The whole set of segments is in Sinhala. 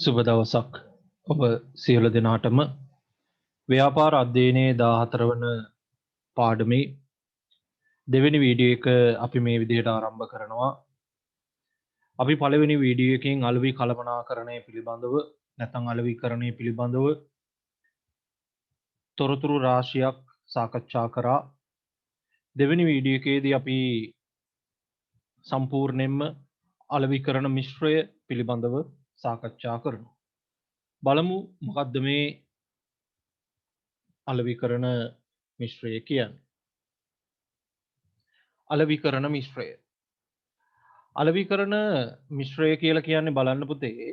සුබ දවසක් ඔබ සියලු දෙනාටම ව්‍යාපාර අධ්‍යයනයේ 14 වන පාඩමේ දෙවෙනි වීඩියෝ එක අපි මේ විදිහට ආරම්භ කරනවා. අපි පළවෙනි වීඩියෝ එකෙන් අලෙවි කළමනාකරණය පිළිබඳව නැත්නම් අලෙවිකරණය පිළිබඳව තොරතුරු රාශියක් සාකච්ඡා කරා. දෙවෙනි වීඩියෝ එකේදී අපි සම්පූර්ණයෙන්ම අලෙවිකරණ මිශ්‍රය පිළිබඳව සාකච්ඡා කරනවා. බලමු මොකක්ද මේ අලෙවිකරණ මිශ්‍රය කියන්නේ. අලෙවිකරණ මිශ්‍රය. අලෙවිකරණ මිශ්‍රය කියලා කියන්නේ බලන්න පුතේ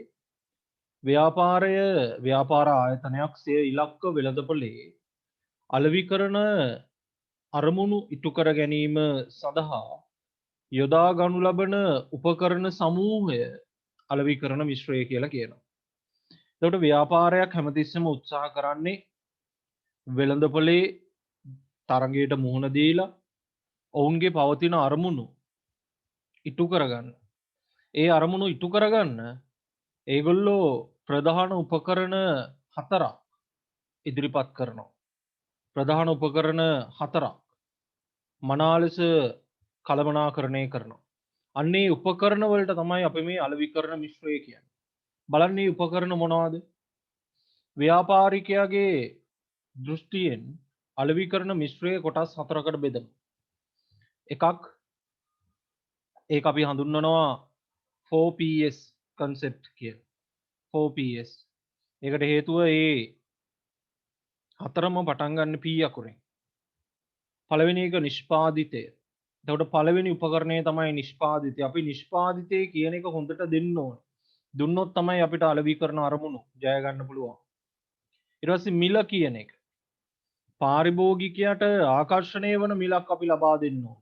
ව්‍යාපාර ආයතනයක් සිය ඉලක්ක වෙළඳපොලේ අලෙවිකරණ අරමුණු ඉටු කර ගැනීම සඳහා යොදා ගනු ලබන උපකරණ සමූහය අලෙවිකරණ මිශ්‍රය කියලා කියනවා. එතකොට ව්‍යාපාරයක් හැමතිස්සෙම උත්සාහ කරන්නේ වෙළඳපොලේ තරගයට මුහුණ දීලා ඔවුන්ගේ පවතින අරමුණු ඉටු කරගන්න. ඒ අරමුණු ඉටු කරගන්න ඒගොල්ලෝ ප්‍රධාන උපකරණ 4ක් ඉදිරිපත් කරනවා. ප්‍රධාන උපකරණ 4ක් මනා ලෙස කළමනාකරණය කරනවා. අන්නේ උපකරණ වලට තමයි අපි මේ අලෙවිකරණ මිශ්‍රය කියන්නේ. බලන්න මේ උපකරණ මොනවද? ව්‍යාපාරිකයාගේ දෘෂ්ටියෙන් අලෙවිකරණ මිශ්‍රය කොටස් 4කට බෙදමු. එකක් ඒක අපි හඳුන්වනවා 4PS concept කියලා. 4PS. ඒකට හේතුව ඒ හතරම පටන් ගන්න P අකුරෙන්. පළවෙනි එක නිෂ්පාදිතය. එතකොට පළවෙනි උපකරණය තමයි නිෂ්පාදිතය. අපි නිෂ්පාදිතය කියන එක හොඳට දෙන්න ඕන. දුන්නොත් තමයි අපිට අලෙවිකරණ අරමුණු ජය ගන්න පුළුවන්. ඊට පස්සේ මිල කියන එක. පාරිභෝගිකයාට ආකර්ෂණය වන මිලක් අපි ලබා දෙන්න ඕන.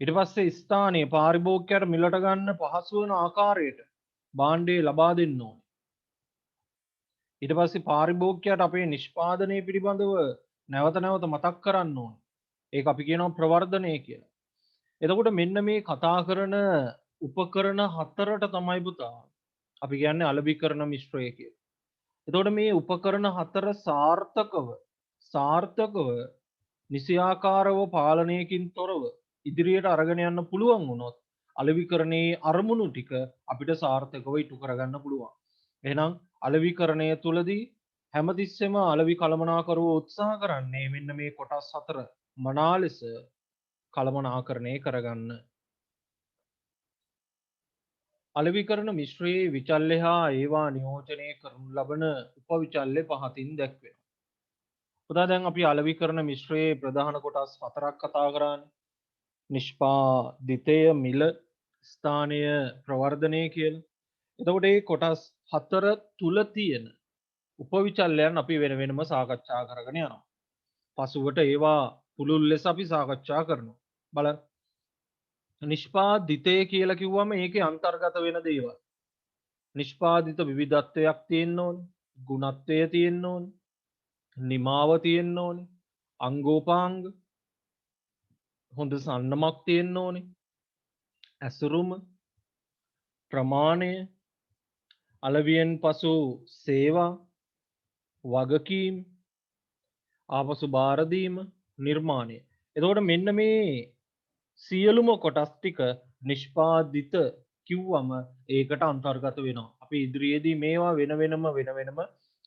ඊට පස්සේ ස්ථානයේ පාරිභෝගිකයාට මිලට ගන්න පහසු වෙන ආකාරයට භාණ්ඩය ලබා දෙන්න ඕන. ඊට පස්සේ පාරිභෝගිකයාට අපේ නිෂ්පාදනය පිළිබඳව නැවත නැවත මතක් කරන්න ඕන. ඒක අපි කියනවා ප්‍රවර්ධනය කියලා. එතකොට මෙන්න මේ කතා කරන උපකරණ 4ට තමයි පුතා අපි කියන්නේ අලෙවිකරණ මිශ්‍රය කියලා. එතකොට මේ උපකරණ 4 සාර්ථකව නිසියාකාරව පාලනයකින් තොරව ඉදිරියට අරගෙන යන්න පුළුවන් වුණොත් අලෙවිකරණයේ අරමුණු ටික අපිට සාර්ථකව ඉටු කරගන්න පුළුවන්. එහෙනම් අලෙවිකරණය තුලදී හැමතිස්සෙම අලෙවි කළමනාකරුව උත්සාහ කරන්නේ මෙන්න මේ කොටස් 4 මනා ලෙස කළමනාකරණය කරගන්න. අලෙවිකරණ මිශ්‍රයේ විචල්්‍ය හා ඒවා නියෝජනය කරනු ලබන උපවිචල්්‍ය පහතින් දැක්වෙනවා. පුතා දැන් අපි අලෙවිකරණ මිශ්‍රයේ ප්‍රධාන කොටස් 4ක් කතා කරන්නේ. නිෂ්පාදිතය, මිල, ස්ථානය, ප්‍රවර්ධනය කියලා. එතකොට මේ කොටස් 4 තුල තියෙන උපවිචල්‍යයන් අපි වෙන වෙනම සාකච්ඡා කරගෙන යනවා. පසුවට ඒවා පුළුල් ලෙස අපි සාකච්ඡා කරනවා. බලන්න. නිෂ්පාදිතය කියලා කිව්වම ඒකේ අන්තර්ගත වෙන දේවල්. නිෂ්පාදිත විවිධත්වයක් තියෙන්න ඕනේ, ගුණත්වය තියෙන්න ඕනේ, නිමාව තියෙන්න ඕනේ, අංගෝපාංග හොඳ සන්නමක් තියෙන්න ඕනේ, ඇසුරුම, ප්‍රමාණය, අලවියෙන් පසු සේවා, වගකීම්, ආපසු බාර දීම, නිර්මාණය. එතකොට මෙන්න මේ සියලුම කොටස් ටික නිෂ්පාදිත කිව්වම ඒකට අන්තර්ගත වෙනවා. අපි ඉදිරියේදී මේවා වෙන වෙනම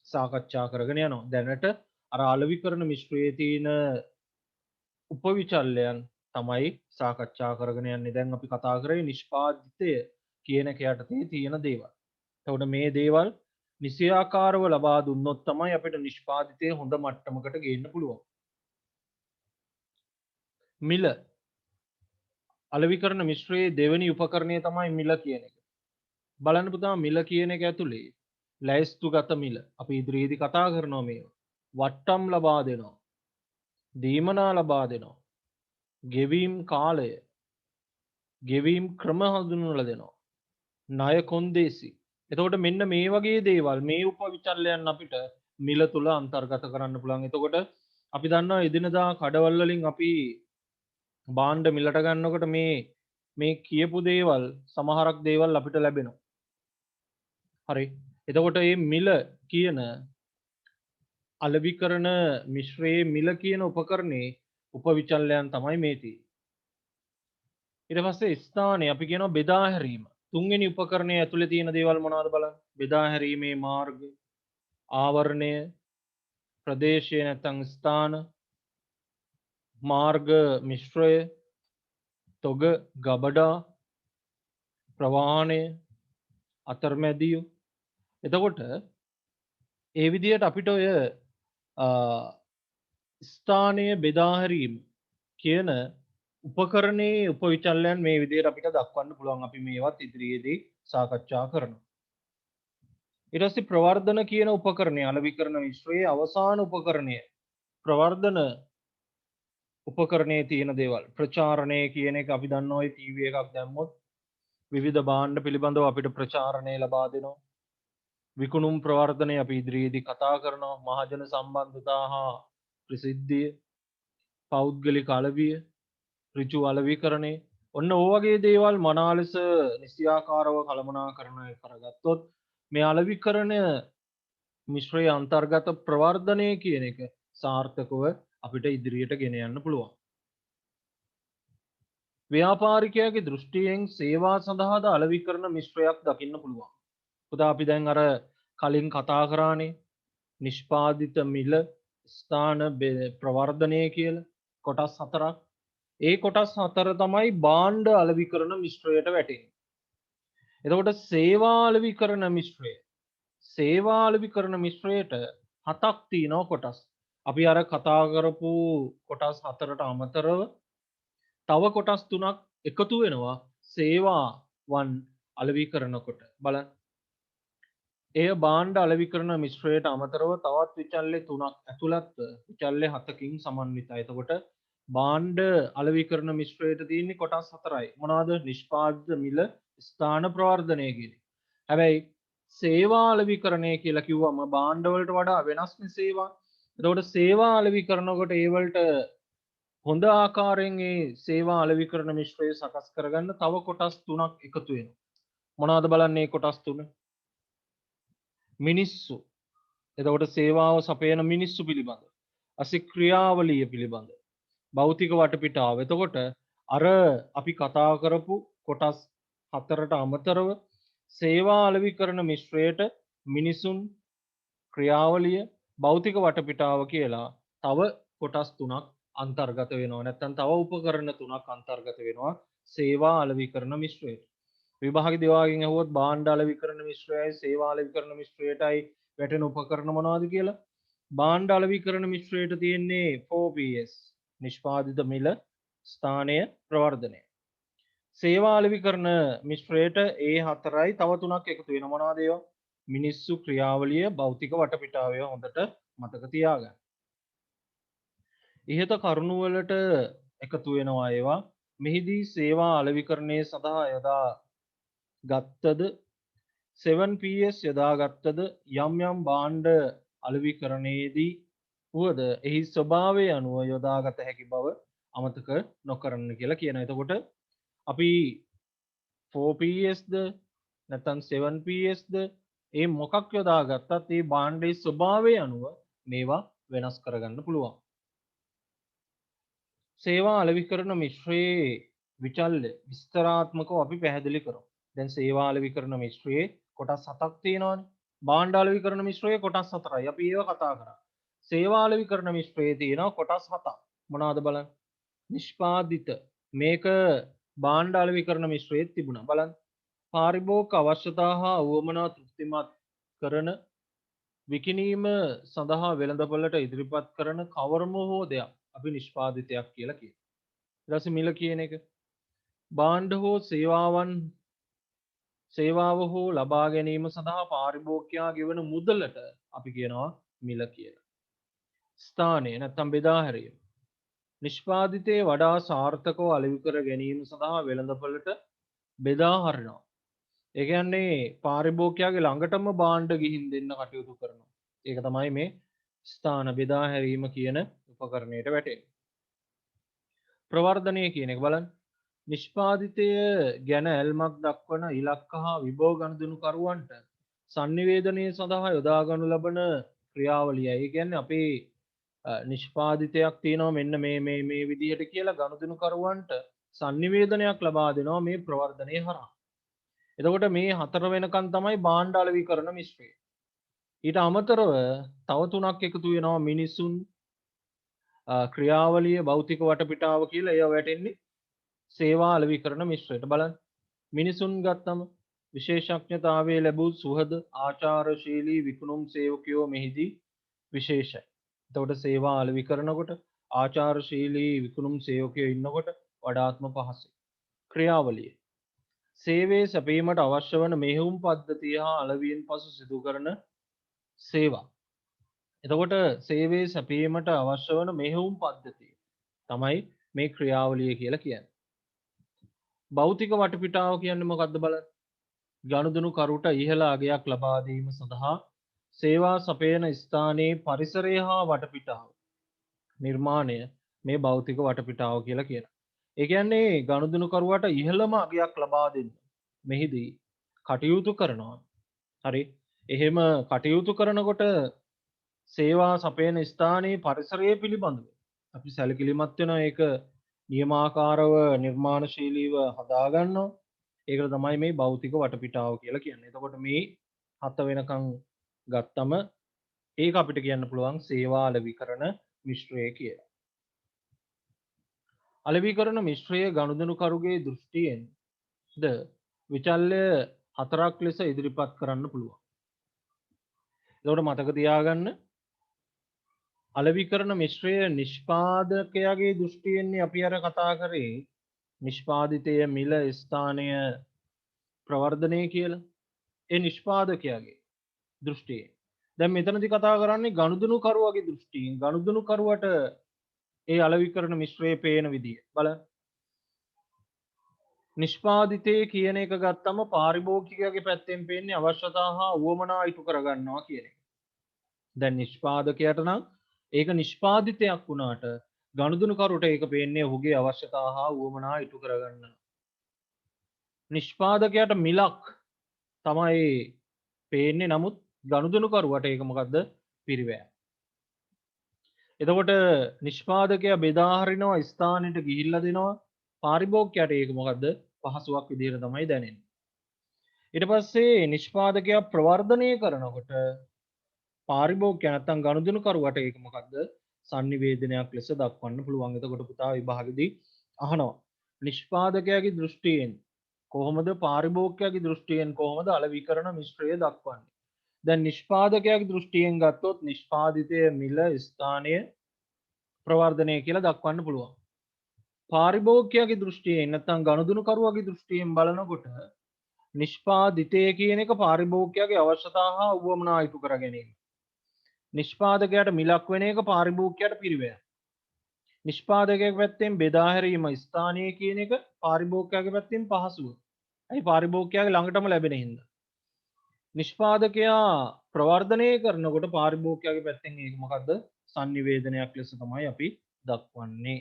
සාකච්ඡා කරගෙන යනවා. දැනට අර අලෙවිකරණ මිශ්‍රයේ තියෙන උපවිචල්‍යයන් තමයි සාකච්ඡා කරගෙන යන්නේ. දැන් අපි කතා කරේ නිෂ්පාදිතය කියන එක යටතේ තියෙන දේවල්. එතකොට මේ දේවල් නිසියාකාරව ලබා දුන්නොත් තමයි අපිට නිෂ්පාදිතය හොඳ මට්ටමකට ගේන්න පුළුවන්. මිල අලෙවිකරණ මිශ්‍රයේ දෙවෙනි උපකරණය තමයි මිල කියන එක. බලන්න පුතා මිල කියන එක ඇතුලේ ලැයිස්තුගත මිල අපි ඉදිරියේදී කතා කරනවා මේවා. වට්ටම් ලබා දෙනවා. දීමනා ලබා දෙනවා. ගෙවීම් කාලය, ගෙවීම් ක්‍රම හඳුන්වලා දෙනවා. ණය කොන්දේසි. එතකොට මෙන්න මේ වගේ දේවල් මේ උපවිචල්‍යයන් අපිට මිල තුල අන්තර්ගත කරන්න පුළුවන්. එතකොට අපි දන්නවා එදිනදා කඩවල් වලින් අපි භාණ්ඩ මිලට ගන්නකොට මේ කියපු දේවල් සමහරක් දේවල් අපිට ලැබෙනවා. හරි. එතකොට මේ මිල කියන අලෙවිකරණ මිශ්‍රයේ මිල කියන උපකරණේ උපවිචල්‍යයන් තමයි මේ තියෙන්නේ. ඊට පස්සේ ස්ථානය අපි කියනවා බෙදා හැරීම. තුන්වෙනි උපකරණයේ ඇතුලේ තියෙන දේවල් මොනවද බලන්න. බෙදා හැරීමේ මාර්ග, ආවරණය, ප්‍රදේශය නැත්නම් ස්ථාන, මාර්ග මිශ්‍රය, තොග ගබඩා, ප්‍රවාහණය, අතරමැදියු. එතකොට ඒ විදිහට අපිට ඔය ස්ථානය බෙදා හැරීම කියන උපකරණයේ උපවිචල්යන් මේ විදිහට අපිට දක්වන්න පුළුවන්. අපි මේවත් ඉදිරියේදී සාකච්ඡා කරනවා. ඊට පස්සේ ප්‍රවර්ධන කියන උපකරණය අලෙවිකරණ මිශ්‍රයේ අවසාන උපකරණය ප්‍රවර්ධන උපකරණයේ තියෙන දේවල්. ප්‍රචාරණය කියන එක අපි දන්නවා ඔය ටීවී එකක් දැම්මොත් විවිධ භාණ්ඩ පිළිබඳව අපිට ප්‍රචාරණය ලබා දෙනවා. විකුණුම් ප්‍රවර්ධනය අපි ඉදිරියේදී කතා කරනවා. මහජන සම්බන්ධතා හා ප්‍රසිද්ධිය, පෞද්ගලික අලවිය, ඍජු අලෙවිකරණය, ඔන්න ඕ වගේ දේවල් මනා ලෙස නිසියාකාරව කළමනාකරණය කරගත්තොත් මේ අලෙවිකරණ මිශ්‍රයේ අන්තර්ගත ප්‍රවර්ධනය කියන එක සාර්ථකව අපිට ඉදිරියට ගෙන යන්න පුළුවන්. ව්‍යාපාරිකයාගේ දෘෂ්ටියෙන් සේවා සඳහාද අලෙවිකරණ මිශ්‍රයක් දකින්න පුළුවන්. උදා අපි දැන් අර කලින් කතා කරානේ නිෂ්පාදිත මිල ස්ථාන ප්‍රවර්ධනය කියලා කොටස් හතරක්. ඒ කොටස් හතර තමයි භාණ්ඩ අලෙවිකරණ මිශ්‍රයට වැටෙන්නේ. එතකොට සේවා අලෙවිකරණ මිශ්‍රය. සේවා අලෙවිකරණ මිශ්‍රයට හතක් තියෙනවා කොටස්. අපි අර කතා කරපු කොටස් හතරට අමතරව තව කොටස් තුනක් එකතු වෙනවා සේවාවන් අලෙවිකරනකොට. බලන්න. එය භාණ්ඩ අලෙවිකරණ මිශ්‍රයට අමතරව තවත් විචල්්‍ය තුනක් ඇතුළත්ව විචල්්‍ය හතකින් සමන්විතයි. එතකොට භාණ්ඩ අලෙවිකරණ මිශ්‍රයට තියෙන්නේ කොටස් හතරයි. මොනවාද? නිෂ්පාදිත මිල ස්ථාන ප්‍රවර්ධනය කියන්නේ. හැබැයි සේවා අලෙවිකරණය කියලා කිව්වම භාණ්ඩ වලට වඩා වෙනස්නේ සේවා. එතකොට සේවා අලෙවිකරනකොට ඒ වලට හොඳ ආකාරයෙන් ඒ සේවා අලෙවිකරණ මිශ්‍රය සකස් කරගන්න තව කොටස් තුනක් එකතු වෙනවා. මොනවද බලන්නේ කොටස් තුන? මිනිස්සු. එතකොට සේවාව සපයන මිනිස්සු පිළිබඳ. අසි ක්‍රියාවලිය පිළිබඳ. භෞතික වටපිටාව. එතකොට අර අපි කතා කරපු කොටස් හතරට අමතරව සේවා අලෙවිකරණ මිශ්‍රයට මිනිසුන්, ක්‍රියාවලිය, භෞතික වටපිටාව කියලා තව කොටස් තුනක් අන්තර්ගත වෙනවා. නැත්නම් තව උපකරණ තුනක් අන්තර්ගත වෙනවා සේවා අලෙවිකරණ මිශ්‍රයට. විභාග දෙවාගෙන් ඇහුවොත් භාණ්ඩ අලෙවිකරණ මිශ්‍රයයි සේවා අලෙවිකරණ මිශ්‍රයටයි වැටෙන උපකරණ මොනවද කියලා? භාණ්ඩ අලෙවිකරණ මිශ්‍රයට තියෙන්නේ 4PS නිෂ්පාදිත මිල ස්ථානය ප්‍රවර්ධනය. සේවා අලෙවිකරණ මිශ්‍රයට ඒ හතරයි තව තුනක් එකතු වෙන. මොනවද ඒවා? මිනිස්සු, ක්‍රියාවලිය, භෞතික වටපිටාව. හොඳට මතක තියාගන්න. ඉහත කරුණු වලට එකතු වෙනවා ඒවා. මෙහිදී සේවා අලෙවිකරණය සඳහා යොදා ගත්තද 7PS යොදාගත්තද යම් යම් භාණ්ඩ අලෙවිකරණයේදී වුවද එහි ස්වභාවය අනුව යොදාගත හැකි බව අමතක නොකරන්න කියලා කියන. එතකොට අපි 4PSද නැත්නම් 7PSද ඒ මොකක් යොදාගත්තත් ඒ භාණ්ඩයේ ස්වභාවය අනුව මේවා වෙනස් කරගන්න පුළුවන්. සේවා අලෙවිකරණ මිශ්‍රයේ විචල්්‍ය විස්තරාත්මකව අපි පැහැදිලි කරමු. දැන් සේවා අලෙවිකරණ මිශ්‍රයේ කොටස් හතක් තියෙනවානේ. භාණ්ඩ අලෙවිකරණ මිශ්‍රයේ කොටස් හතරයි. අපි ඒව කතා කරා. සේවා අලෙවිකරණ මිශ්‍රයේ තියෙනවා කොටස් හතක්. මොනවද බලන්න? නිෂ්පාදිත. මේක භාණ්ඩ අලෙවිකරණ මිශ්‍රයේ තිබුණා. බලන්න. පාරිභෝගික අවශ්‍යතා හා උවමනා තෘප්තිමත් කරන විකිණීම සඳහා වෙළඳපොළට ඉදිරිපත් කරන කවරම හෝ දෙයක් අපි නිෂ්පාදිතයක් කියලා කියනවා. ඊට පස්සේ මිල කියන එක භාණ්ඩ හෝ සේවාව හෝ ලබා ගැනීම සඳහා පාරිභෝගිකයා ගෙවන මුදලට අපි කියනවා මිල කියලා. ස්ථානය නැත්නම් බෙදා හැරීම. නිෂ්පාදිතයේ වඩා සාර්ථකව අලෙවි කර ගැනීම සඳහා වෙළඳපොළට බෙදා හරිනවා. ඒ කියන්නේ පාරිභෝගිකයාගේ ළඟටම භාණ්ඩ ගිහින් දෙන්න කටයුතු කරනවා. ඒක තමයි මේ ස්ථාන බෙදා හැරීම කියන උපකරණයට වැටෙන්නේ. ප්‍රවර්ධනය කියන එක බලන්න. නිෂ්පාදිතය ගැන ඇල්මක් දක්වන ඉලක්ක හා විභව ගනුදෙනුකරුවන්ට sannivedanaya සඳහා යොදා ගන්නු ලබන ක්‍රියාවලිය. ඒ කියන්නේ අපේ නිෂ්පාදිතයක් තියෙනවා මෙන්න මේ විදිහට කියලා ගනුදෙනු කරුවන්ට sannivedanayak ලබා දෙනවා මේ ප්‍රවර්ධනයේ හරහා. එතකොට මේ හතර වෙනකන් තමයි භාණ්ඩ අලෙවිකරණ මිශ්‍රය. ඊට අමතරව තව තුනක් එකතු වෙනවා මිනිසුන් ක්‍රියාවලිය භෞතික වටපිටාව කියලා ඒවා වැටෙන්නේ සේවා අලෙවිකරණ මිශ්‍රයට. බලන්න මිනිසුන් ගත්තම විශේෂඥතාවයේ ලැබූ සුහද ආචාරශීලී විකුණුම් සේවකයෝ මෙහිදී විශේෂයි. එතකොට සේවා අලෙවිකරනකොට ආචාරශීලී විකුණුම් සේවකයෝ ඉන්නකොට වඩාත්ම පහසුයි. ක්‍රියාවලිය සේවයේ සැපීමට අවශ්‍ය වන මෙහෙයුම් පද්ධතිය හා අලෙවියෙන් පසු සිදු කරන සේවා. එතකොට සේවයේ සැපීමට අවශ්‍ය වන මෙහෙයුම් පද්ධතිය තමයි මේ ක්‍රියාවලිය කියලා කියන්නේ. භෞතික වටපිටාව කියන්නේ මොකක්ද බලන්න. ගනුදෙනු කරුට ඉහළ අගයක් ලබා දීම සඳහා සේවා සපයන ස්ථානයේ පරිසරය හා වටපිටාව නිර්මාණය මේ භෞතික වටපිටාව කියලා කියනවා. ඒ කියන්නේ ගනුදෙනු කරුවට ඉහළම අගයක් ලබා දෙන්න මෙහිදී කටයුතු කරනවා. හරි. එහෙම කටයුතු කරනකොට සේවා සපයන ස්ථානයේ පරිසරය පිළිබඳව අපි සැලකිලිමත් වෙනවා. ඒක නියමාකාරව නිර්මාණශීලීව හදාගන්නවා. ඒකට තමයි මේ භෞතික වටපිටාව කියලා කියන්නේ. එතකොට මේ හත වෙනකන් ගත්තම ඒක අපිට කියන්න පුළුවන් සේවා අලෙවිකරණ මිශ්‍රය කියලා. අලෙවිකරණ මිශ්‍රය ගනුදෙනුකරුගේ දෘෂ්ටියෙන් ද විචල්්‍ය හතරක් ලෙස ඉදිරිපත් කරන්න පුළුවන්. එතකොට මතක තියාගන්න අලෙවිකරණ මිශ්‍රය නිෂ්පාදකයාගේ දෘෂ්ටියෙන්නේ අපි අර කතා කරේ නිෂ්පාදිතය මිල ස්ථානය ප්‍රවර්ධනය කියලා. ඒ නිෂ්පාදකයාගේ දෘෂ්ටියෙන්. දැන් මෙතනදී කතා කරන්නේ ගනුදෙනුකරුවගේ දෘෂ්ටියෙන්. ගනුදෙනුකරුවට ඒ අලෙවිකරණ මිශ්‍රයේ පේන විදිය බලන්න. නිෂ්පාදිතය කියන එක ගත්තම පාරිභෝගිකයාගේ පැත්තෙන් පේන්නේ අවශ්‍යතා හා උවමනා ඉටු කරගන්නවා කියන එක. දැන් නිෂ්පාදකයාට නම් ඒක නිෂ්පාදිතයක් වුණාට ගනුදෙනුකරුට ඒක පේන්නේ ඔහුගේ අවශ්‍යතා හා උවමනා ඉටු කරගන්න. නිෂ්පාදකයාට මිලක් තමයි පේන්නේ. නමුත් ගනුදෙනුකරුවට ඒක මොකද්ද? පිරිවැය. එතකොට නිෂ්පාදකයා බෙදා හරිනවා ස්ථානෙට ගිහිල්ලා දෙනවා. පාරිභෝගිකයාට ඒක මොකද්ද? පහසුවක් විදිහට තමයි දැනෙන්නේ. ඊට පස්සේ නිෂ්පාදකයා ප්‍රවර්ධනය කරනකොට පාරිභෝගිකයා නැත්තම් ගනුදෙනුකරුවට ඒක මොකද්ද? sannivedanayak ලෙස දක්වන්න පුළුවන්. එතකොට පුතා විභාගෙදී අහනවා නිෂ්පාදකයාගේ දෘෂ්ටියෙන් කොහොමද පාරිභෝගිකයාගේ දෘෂ්ටියෙන් කොහොමද අලෙවිකරණ මිශ්‍රය දක්වන්නේ? දැන් නිෂ්පාදකයාගේ දෘෂ්ටියෙන් ගත්තොත් නිෂ්පාදිතය මිල ස්ථානය ප්‍රවර්ධනය කියලා දක්වන්න පුළුවන්. පාරිභෝගිකයාගේ දෘෂ්ටියෙන් නැත්නම් ගනුදෙනුකරුවගේ දෘෂ්ටියෙන් බලනකොට නිෂ්පාදිතය කියන එක පාරිභෝගිකයාගේ අවශ්‍යතා හා උවමනා ඉටු කර ගැනීම. නිෂ්පාදකයාට මිලක් වෙන එක පාරිභෝගිකයාට පිරිවැය. නිෂ්පාදකයාගේ පැත්තෙන් බෙදා හැරීම ස්ථානය කියන එක පාරිභෝගිකයාගේ පැත්තෙන් පහසුව. ඇයි පාරිභෝගිකයාගේ ළඟටම ලැබෙන හින්දා. නිෂ්පාදකයා ප්‍රවර්ධනය කරනකොට පාරිභෝගිකයාගේ පැත්තෙන් ඒක මොකද්ද? sannivedanayak ලෙස තමයි අපි දක්වන්නේ.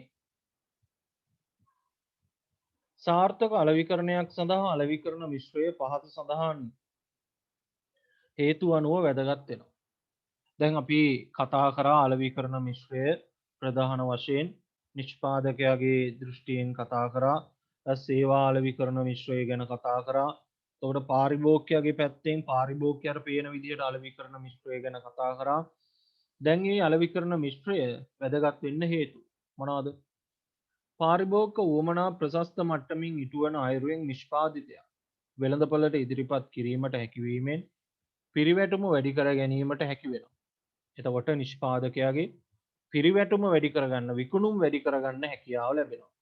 සාර්ථක අලෙවිකරණයක් සඳහා අලෙවිකරණ මිශ්‍රය පහත සඳහන් හේතු අනුව වැදගත් වෙනවා. දැන් අපි කතා කරා අලෙවිකරණ මිශ්‍රය ප්‍රධාන වශයෙන් නිෂ්පාදකයාගේ දෘෂ්ටියෙන් කතා කරා. සේවා අලෙවිකරණ මිශ්‍රය ගැන කතා කරා. එතකොට පාරිභෝගිකයාගේ පැත්තෙන් පාරිභෝගිකයාට පේන විදිහට අලෙවිකරණ මිශ්‍රය ගැන කතා කරා. දැන් මේ අලෙවිකරණ මිශ්‍රය වැදගත් වෙන්න හේතු මොනවාද? පාරිභෝගික උවමනා ප්‍රශස්ත මට්ටමින් ඉටුවන අයුරින් නිෂ්පාදිතය වෙළඳපළට ඉදිරිපත් කිරීමට හැකිවීමෙන් පිරිවැටුම වැඩි කර ගැනීමට හැකි වෙනවා. එතකොට නිෂ්පාදකයාගේ පිරිවැටුම වැඩි කරගන්න විකුණුම් වැඩි කරගන්න හැකියාව ලැබෙනවා.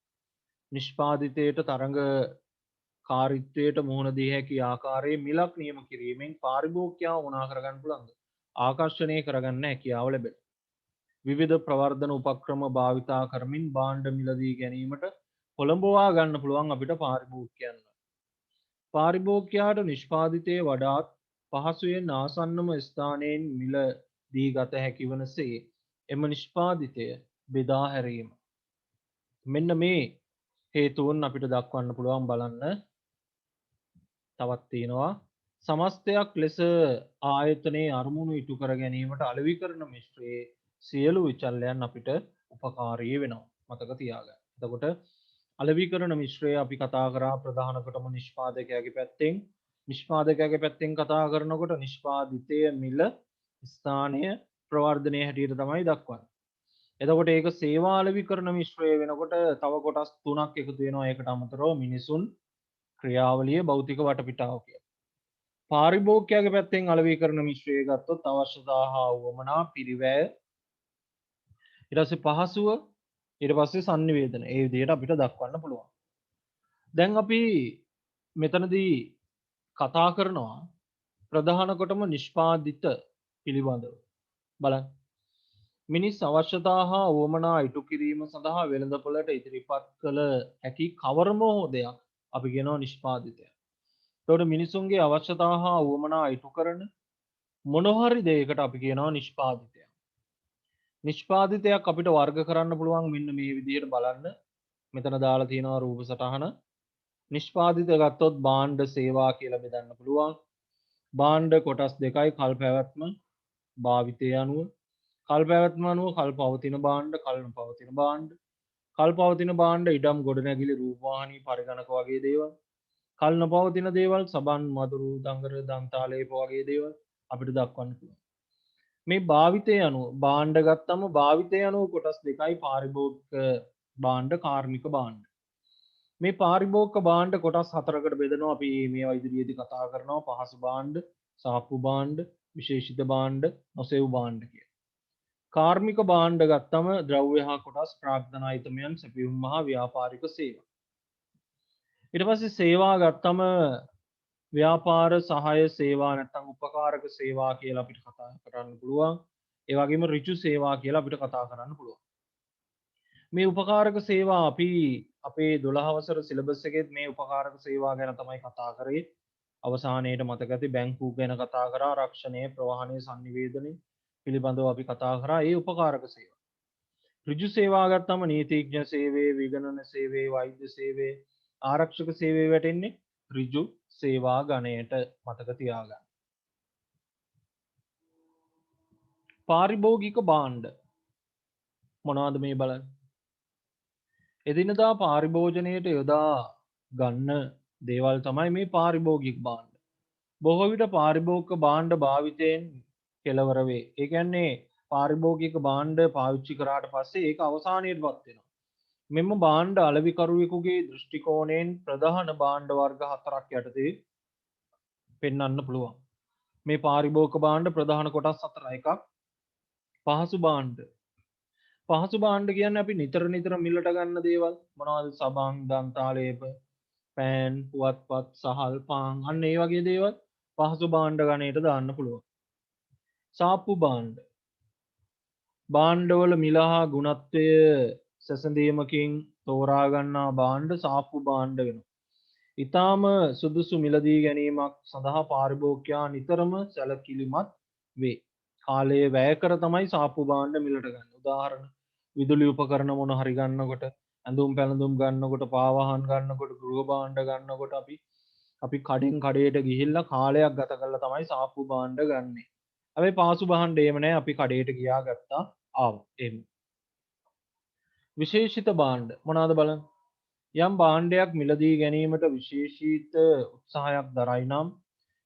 නිෂ්පාදිතයට තරඟ කාරිත්වයට මුහුණ දී හැකි ආකාරයේ මිලක් නියම කිරීමෙන් පාරිභෝගිකයා වුණා කරගන්න පුළුවන්. ආකර්ෂණය කරගන්න හැකියාව ලැබෙනවා. විවිධ ප්‍රවර්ධන උපක්‍රම භාවිතා කරමින් භාණ්ඩ මිලදී ගැනීමට පොළඹවා ගන්න පුළුවන් අපිට පාරිභෝගිකයන්. පාරිභෝගිකයාට නිෂ්පාදිතයේ වඩාත් පහසුවෙන් ආසන්නම ස්ථානයෙන් මිල දී ගත හැකි වනසේ එම නිෂ්පාදිතය බෙදා හැරීම. මෙන්න මේ හේතුන් අපිට දක්වන්න පුළුවන්. බලන්න තවත් තියෙනවා සමස්තයක් ලෙස ආයතනයේ අරමුණු ඉටු කර ගැනීමට අලෙවිකරණ මිශ්‍රයේ සියලු විචල්යන් අපිට උපකාරී වෙනවා. මතක තියාගන්න. එතකොට අලෙවිකරණ මිශ්‍රය අපි කතා කරා ප්‍රධාන කොටම නිෂ්පාදකයාගේ පැත්තෙන්. නිෂ්පාදකයාගේ පැත්තෙන් කතා කරනකොට නිෂ්පාදිතය මිල ස්ථානය ප්‍රවර්ධනය හැටියට තමයි දක්වන්නේ. එතකොට ඒක සේවා අලෙවිකරණ මිශ්‍රය වෙනකොට තව කොටස් තුනක් එකතු වෙනවා. ඒකට අමතරව මිනිසුන් ක්‍රියාවලිය භෞතික වටපිටාව කියලා. පාරිභෝගිකයාගේ පැත්තෙන් අලෙවිකරණ මිශ්‍රය ගත්තොත් අවශ්‍යතා හා උවමනා පිරිවැය ඊට පස්සේ පහසුව ඊට පස්සේ sannivedana ඒ විදිහට අපිට දක්වන්න පුළුවන්. දැන් අපි මෙතනදී කතා කරනවා ප්‍රධාන කොටම නිෂ්පාදිත පිළිබඳව. බලන්න. මිනිස් අවශ්‍යතා හා උවමනා ඉටු කිරීම සඳහා වෙළඳපොළට ඉදිරිපත් කළ හැකි කවරම හෝ දෙයක් අපි කියනවා නිෂ්පාදිතය. එතකොට මිනිසුන්ගේ අවශ්‍යතා හා උවමනා ඉටු කරන මොන හරි දෙයකට අපි කියනවා නිෂ්පාදිතය. නිෂ්පාදිතයක් අපිට වර්ග කරන්න පුළුවන් මෙන්න මේ විදිහට බලන්න. මෙතන දාලා තියෙනවා රූප සටහන. නිෂ්පාදිත ගත්තොත් භාණ්ඩ සේවා කියලා බෙදන්න පුළුවන්. භාණ්ඩ කොටස් දෙකයි කල් පැවැත්ම භාවිතය අනුව. කල් පැවැත්ම අනුව කල් පවතින භාණ්ඩ, කල් නොපවතින භාණ්ඩ. කල් පවතින භාණ්ඩ ඉඩම් ගොඩනැගිලි රූපවාහිනී පරිගණක වගේ දේවල්. කල් නොපවතින දේවල් සබන් මදුරු දඟර දන්තාලේප වගේ දේවල් අපිට දක්වන්න පුළුවන්. මේ භාවිතය අනුව භාණ්ඩ ගත්තම භාවිතය අනුව කොටස් දෙකයි පාරිභෝගික භාණ්ඩ කාර්මික භාණ්ඩ. මේ පාරිභෝගික භාණ්ඩ කොටස් හතරකට බෙදනවා. අපි මේවා ඉදිරියේදී කතා කරනවා. පහසු භාණ්ඩ, සාප්පු භාණ්ඩ, විශේෂිත භාණ්ඩ, නොසෙව් භාණ්ඩ කියලා. කාර්මික භාණ්ඩ ගත්තම ද්‍රව්‍ය හා කොටස් ප්‍රාග්ධන අයිතමයන් සැපයුම් හා ව්‍යාපාරික සේවා. ඊට පස්සේ සේවා ගත්තම ව්‍යාපාර සහාය සේවා නැත්නම් උපකාරක සේවා කියලා අපිට කතා කරන්න පුළුවන්. ඒ වගේම ඍජු සේවා කියලා අපිට කතා කරන්න පුළුවන්. මේ උපකාරක සේවා අපි අපේ 12 වසර සිලබස් එකෙත් මේ උපකාරක සේවා ගැන තමයි කතා කරේ. අවසානයේට මතක ඇති බැංකුව ගැන කතා කරා, ආරක්ෂණය, ප්‍රවාහනය, sannivedana පිළිබඳව අපි කතා කරා. ඒ උපකාරක සේවා. ඍජු සේවා ගත්තම නීතිඥ සේවය, විගණන සේවය, වෛද්‍ය සේවය, ආරක්ෂක සේවය වැටෙන්නේ ඍජු සේවා ගණයට. මතක තියාගන්න. පාරිභෝගික භාණ්ඩ මොනවද මේ බලන්න. එදිනදා පාරිභෝජනයට යොදා ගන්න දේවල් තමයි මේ පාරිභෝගික භාණ්ඩ. බොහෝ විට පාරිභෝගික භාණ්ඩ භාවිතයෙන් කෙලවර වේ. ඒ කියන්නේ පාරිභෝගික භාණ්ඩ පාවිච්චි කරාට පස්සේ ඒක අවසානයේටපත් වෙනවා. මෙම භාණ්ඩ අලෙවිකරුවෙකුගේ දෘෂ්ටි කෝණයෙන් ප්‍රධාන භාණ්ඩ වර්ග හතරක් යටතේ පෙන්වන්න පුළුවන්. මේ පාරිභෝගික භාණ්ඩ ප්‍රධාන කොටස් හතර. එකක් පහසු භාණ්ඩ. පහසු භාණ්ඩ කියන්නේ අපි නිතර නිතර මිලට ගන්න දේවල්. මොනවද? සබන්, දන්තාලේප, පෑන්, පුවත්පත්, සහල්, පාන්, අන්න ඒ වගේ දේවල් පහසු භාණ්ඩ ගණයට දාන්න පුළුවන්. සාප්පු භාණ්ඩ. භාණ්ඩවල මිල හා ගුණත්වය සැසඳීමකින් තෝරා ගන්නා භාණ්ඩ සාප්පු භාණ්ඩ වෙනවා. ඊටාම සුදුසු මිලදී ගැනීමක් සඳහා පාරිභෝගිකයා නිතරම සැලකිලිමත් වේ. කාලය වැය කර තමයි සාප්පු භාණ්ඩ මිලට ගන්න. උදාහරණ විදුලි උපකරණ මොන හරි ගන්නකොට, ඇඳුම් පැළඳුම් ගන්නකොට, පාවාහන් ගන්නකොට, ගෘහ භාණ්ඩ ගන්නකොට අපි කඩෙන් කඩේට ගිහිල්ලා කාලයක් ගත කරලා තමයි සාප්පු භාණ්ඩ ගන්නෙ. හැබැයි පාසු භාණ්ඩ එහෙම නැහැ. අපි කඩේට ගියා ගත්තා ආවා. එහෙම. විශේෂිත භාණ්ඩ මොනවද බලන්න. යම් භාණ්ඩයක් මිලදී ගැනීමට විශේෂිත උත්සාහයක් දරයි නම්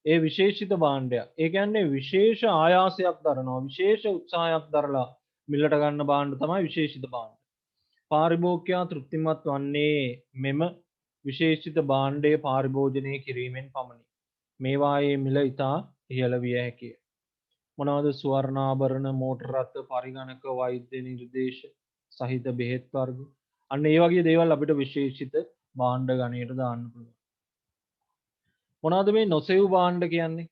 ඒ විශේෂිත භාණ්ඩයක්. ඒ කියන්නේ විශේෂ ආයාසයක් දරනවා. විශේෂ උත්සාහයක් දරලා මිලට ගන්න භාණ්ඩ තමයි විශේෂිත භාණ්ඩ. පාරිභෝගිකයා තෘප්තිමත් වන්නේ මෙම විශේෂිත භාණ්ඩයේ පාරිභෝජනය කිරීමෙන් පමණි. මේවායේ මිල ඉතා ඉහළ විය හැකිය. මොනවද? ස්වර්ණාභරණ, මෝටර රථ, පරිගණක, වෛද්‍ය නිර්දේශ සහිත බෙහෙත් වර්ග. අන්න ඒ වගේ දේවල් අපිට විශේෂිත භාණ්ඩ ගණයට දාන්න පුළුවන්. මොනවද මේ නොසෙව් භාණ්ඩ කියන්නේ?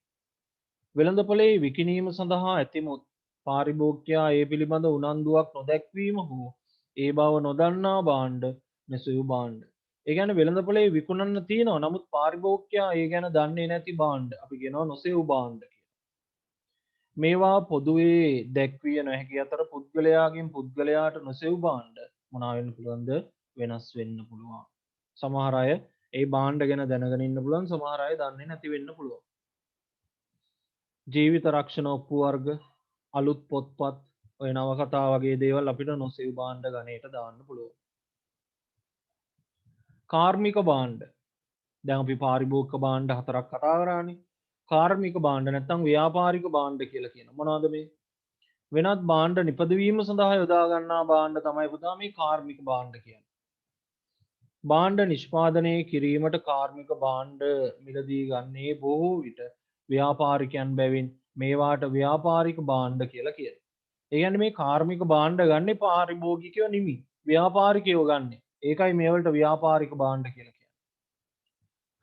වෙළඳපොලේ විකිණීම සඳහා ඇතිමුත් පාරිභෝගිකයා ඒ පිළිබඳ උනන්දුවක් නොදැක්වීම හෝ ඒ බව නොදන්නා භාණ්ඩ නොසෙව් භාණ්ඩ. ඒ කියන්නේ වෙළඳපොලේ විකුණන්න තියෙනවා. නමුත් පාරිභෝගිකයා ඒ ගැන දන්නේ නැති භාණ්ඩ අපි කියනවා නොසෙව් භාණ්ඩ කියලා. මේවා පොදුවේ දැක්විය නොහැකි අතර පුද්ගලයාගෙන් පුද්ගලයාට නොසෙව් භාණ්ඩ මොනවා වෙන්න පුළුවන්ද? වෙනස් වෙන්න පුළුවන්. සමහර අය ඒ භාණ්ඩ ගැන දැනගෙන ඉන්න පුළුවන්. සමහර අය දන්නේ නැති වෙන්න පුළුවන්. ජීවිත රක්ෂණ ඔප්පු වර්ග, අලුත් පොත්පත්, ඔය නවකතා වගේ දේවල් අපිට නොසෙව් භාණ්ඩ ගණයට දාන්න පුළුවන්. කාර්මික භාණ්ඩ. දැන් අපි පාරිභෝගික භාණ්ඩ හතරක් කතා කරානේ. කාර්මික භාණ්ඩ නැත්නම් ව්‍යාපාරික භාණ්ඩ කියලා කියනවා. මොනවද මේ? වෙනත් භාණ්ඩ නිපදවීම සඳහා යොදා ගන්නා භාණ්ඩ තමයි පුතා මේ කාර්මික භාණ්ඩ කියන්නේ. භාණ්ඩ නිෂ්පාදනය කිරීමට කාර්මික භාණ්ඩ මිලදී ගන්නේ බොහෝ විට ව්‍යාපාරිකයන් බැවින් මේවාට ව්‍යාපාරික භාණ්ඩ කියලා කියනවා. ඒ කියන්නේ මේ කාර්මික භාණ්ඩ ගන්නෙ පාරිභෝගිකයෝ නෙමෙයි. ව්‍යාපාරිකයෝ ගන්නෙ. ඒකයි මේවලට ව්‍යාපාරික භාණ්ඩ කියලා කියන්නේ.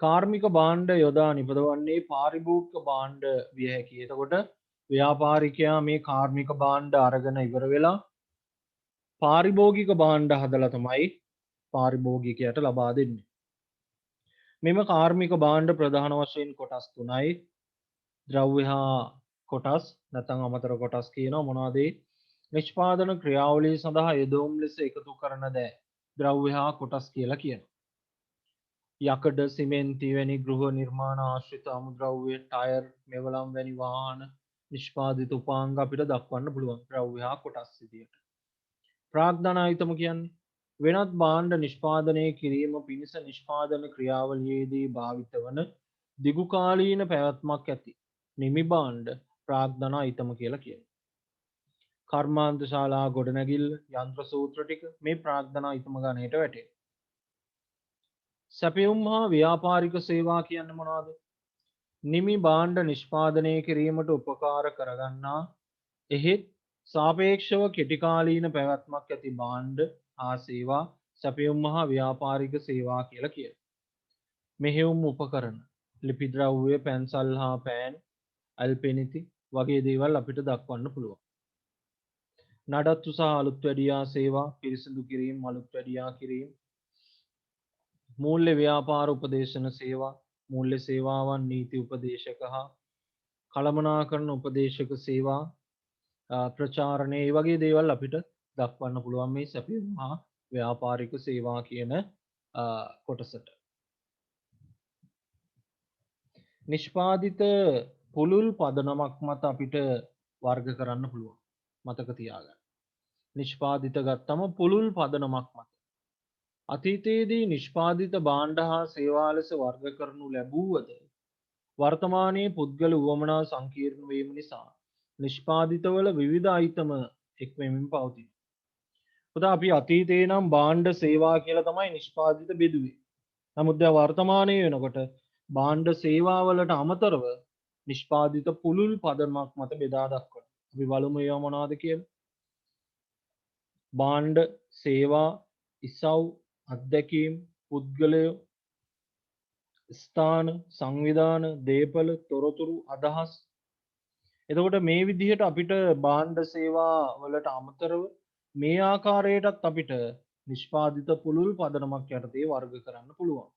කාර්මික භාණ්ඩ යොදා නිපදවන්නේ පාරිභෝගික භාණ්ඩ විය හැකියි. එතකොට ව්‍යාපාරිකයා මේ කාර්මික භාණ්ඩ අරගෙන ඉවර වෙලා පාරිභෝගික භාණ්ඩ හදලා තමයි පාරිභෝගිකයට ලබා දෙන්නේ. මෙම කාර්මික භාණ්ඩ ප්‍රධාන වශයෙන් කොටස් තුනයි. ද්‍රව්‍ය හා කොටස් නැත්නම් අමතර කොටස් කියනවා. මොනවද ඒ? නිෂ්පාදන ක්‍රියාවලිය සඳහා යෙදවුම් ලෙස එකතු කරන දෑ ද්‍රව්‍ය හා කොටස් කියලා කියනවා. යකඩ, සිමෙන්ති වැනි ගෘහ නිර්මාණ ආශ්‍රිත අමුද්‍රව්‍ය, ටයර්, මෙවලම් වැනි වාහන නිෂ්පාදිත උපාංග අපිට දක්වන්න පුළුවන් ද්‍රව්‍ය හා කොටස් විදියට. ප්‍රාග්ධන ආයිතම කියන්නේ වෙනත් භාණ්ඩ නිෂ්පාදනය කිරීම පිණිස නිෂ්පාදන ක්‍රියාවලියේදී භාවිත වන දිගුකාලීන පැවැත්මක් ඇති නිමි භාණ්ඩ ප්‍රාග්ධන ආයිතම කියලා කියනවා. කර්මාන්ත ශාලා ගොඩනැගිල්ල යන්ත්‍ර සූත්‍ර ටික මේ ප්‍රාග්ධන ආයිතම ගණයට වැටේ. සැපයුම් හා ව්‍යාපාරික සේවා කියන්නේ මොනවද? නිමි භාණ්ඩ නිෂ්පාදනය කිරීමට උපකාර කරගන්නා එහෙත් සාපේක්ෂව කෙටිකාලීන පැවැත්මක් ඇති භාණ්ඩ හා සේවා සැපයුම් හා ව්‍යාපාරික සේවා කියලා කියනවා. මෙහෙයුම් උපකරණ, ලිපි ද්‍රව්‍ය, පැන්සල් හා පෑන්, ඇල්පෙනිති වගේ දේවල් අපිට දක්වන්න පුළුවන්. නඩත්තු සහ අලුත් වැඩියා සේවා, පිරිසිදු කිරීම, අලුත් වැඩියා කිරීම, මූල්‍ය ව්‍යාපාර උපදේශන සේවා, මූල්‍ය සේවාවන් නීති උපදේශක හා කළමනාකරණ උපදේශක සේවා, ප්‍රචාරණය ඒ වගේ දේවල් අපිට දක්වන්න පුළුවන් මේ සැපයුම් හා ව්‍යාපාරික සේවා කියන කොටසට. නිෂ්පාදිත පුළුල් පදනමක් මත අපිට වර්ග කරන්න පුළුවන්. මතක තියාගන්න. නිෂ්පාදිත ගත්තම පුළුල් පදනමක් මත. අතීතයේදී නිෂ්පාදිත භාණ්ඩ හා සේවා ලෙස වර්ග කරනු ලැබුවද වර්තමානයේ පුද්ගල උවමනා සංකීර්ණ වීම නිසා නිෂ්පාදිතවල විවිධ අයිතම එක් වෙමින් පවතින. පුතා අපි අතීතයේ නම් භාණ්ඩ සේවා කියලා තමයි නිෂ්පාදිත බෙදුවේ. නමුත් දැන් වර්තමානයේ වෙනකොට භාණ්ඩ සේවාවලට අමතරව නිෂ්පාදිත පුළුල් පදනමක් මත බෙදා දක්වනවා. අපි බලමු ඒවා මොනවද කියලා. භාණ්ඩ සේවා ඉසව් අත්දැකීම් පුද්ගලයෝ ස්ථාන සංවිධාන දේපල තොරතුරු අදහස්. එතකොට මේ විදිහට අපිට භාණ්ඩ සේවා වලට අමතරව මේ ආකාරයටත් අපිට නිෂ්පාදිත පුළුල් පදනමක් යටතේ වර්ග කරන්න පුළුවන්.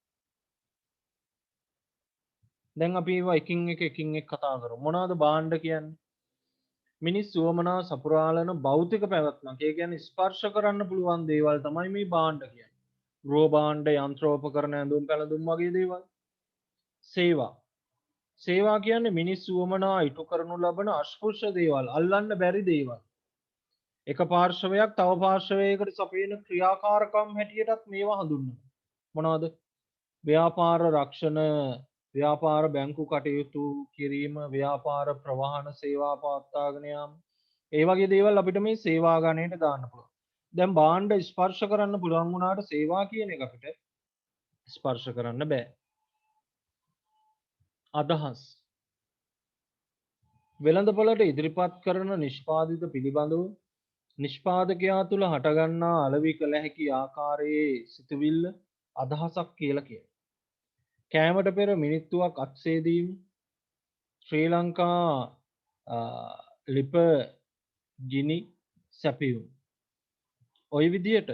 දැන් අපි ඒවා එකින් එක කතා කරමු. මොනවද භාණ්ඩ කියන්නේ? මිනිස් වමනා සපුරාලන භෞතික පැවැත්මක්. ඒ කියන්නේ ස්පර්ශ කරන්න පුළුවන් දේවල් තමයි මේ භාණ්ඩ කියන්නේ. ගෘහ භාණ්ඩ, යන්ත්‍රෝපකරණ, ඇඳුම් පැළඳුම් වගේ දේවල්. සේවා. සේවා කියන්නේ මිනිස් වමනා ඉටු කරනු ලබන අස්පෘශ්‍ය දේවල්, අල්ලන්න බැරි දේවල්. එක පාර්ශවයක් තව පාර්ශවයකට සපයන ක්‍රියාකාරකම් හැටියටත් මේවා හඳුන්වනවා. මොනවද? ව්‍යාපාර රක්ෂණ, ව්‍යාපාර බැංකු කටයුතු කිරීම, ව්‍යාපාර ප්‍රවාහන සේවා පවත්වාගෙන යාම. ඒ වගේ දේවල් අපිට මේ සේවා ගණයට දාන්න පුළුවන්. දැන් භාණ්ඩ ස්පර්ශ කරන්න පුළුවන් වුණාට සේවා කියන එක අපිට ස්පර්ශ කරන්න බෑ. අදහස්. වෙළඳපොළට ඉදිරිපත් කරන නිෂ්පාදිත පිළිබඳව නිෂ්පාදකයා තුළ හටගන්නා අලෙවි කළ හැකි ආකාරයේ සිතුවිල්ල අදහසක් කියලා කියනවා. කෑමට පෙර මිනිත්තුවක් අත්සේදීම, ශ්‍රී ලංකා ලිප ගිනි සැපයුම්. ඔය විදියට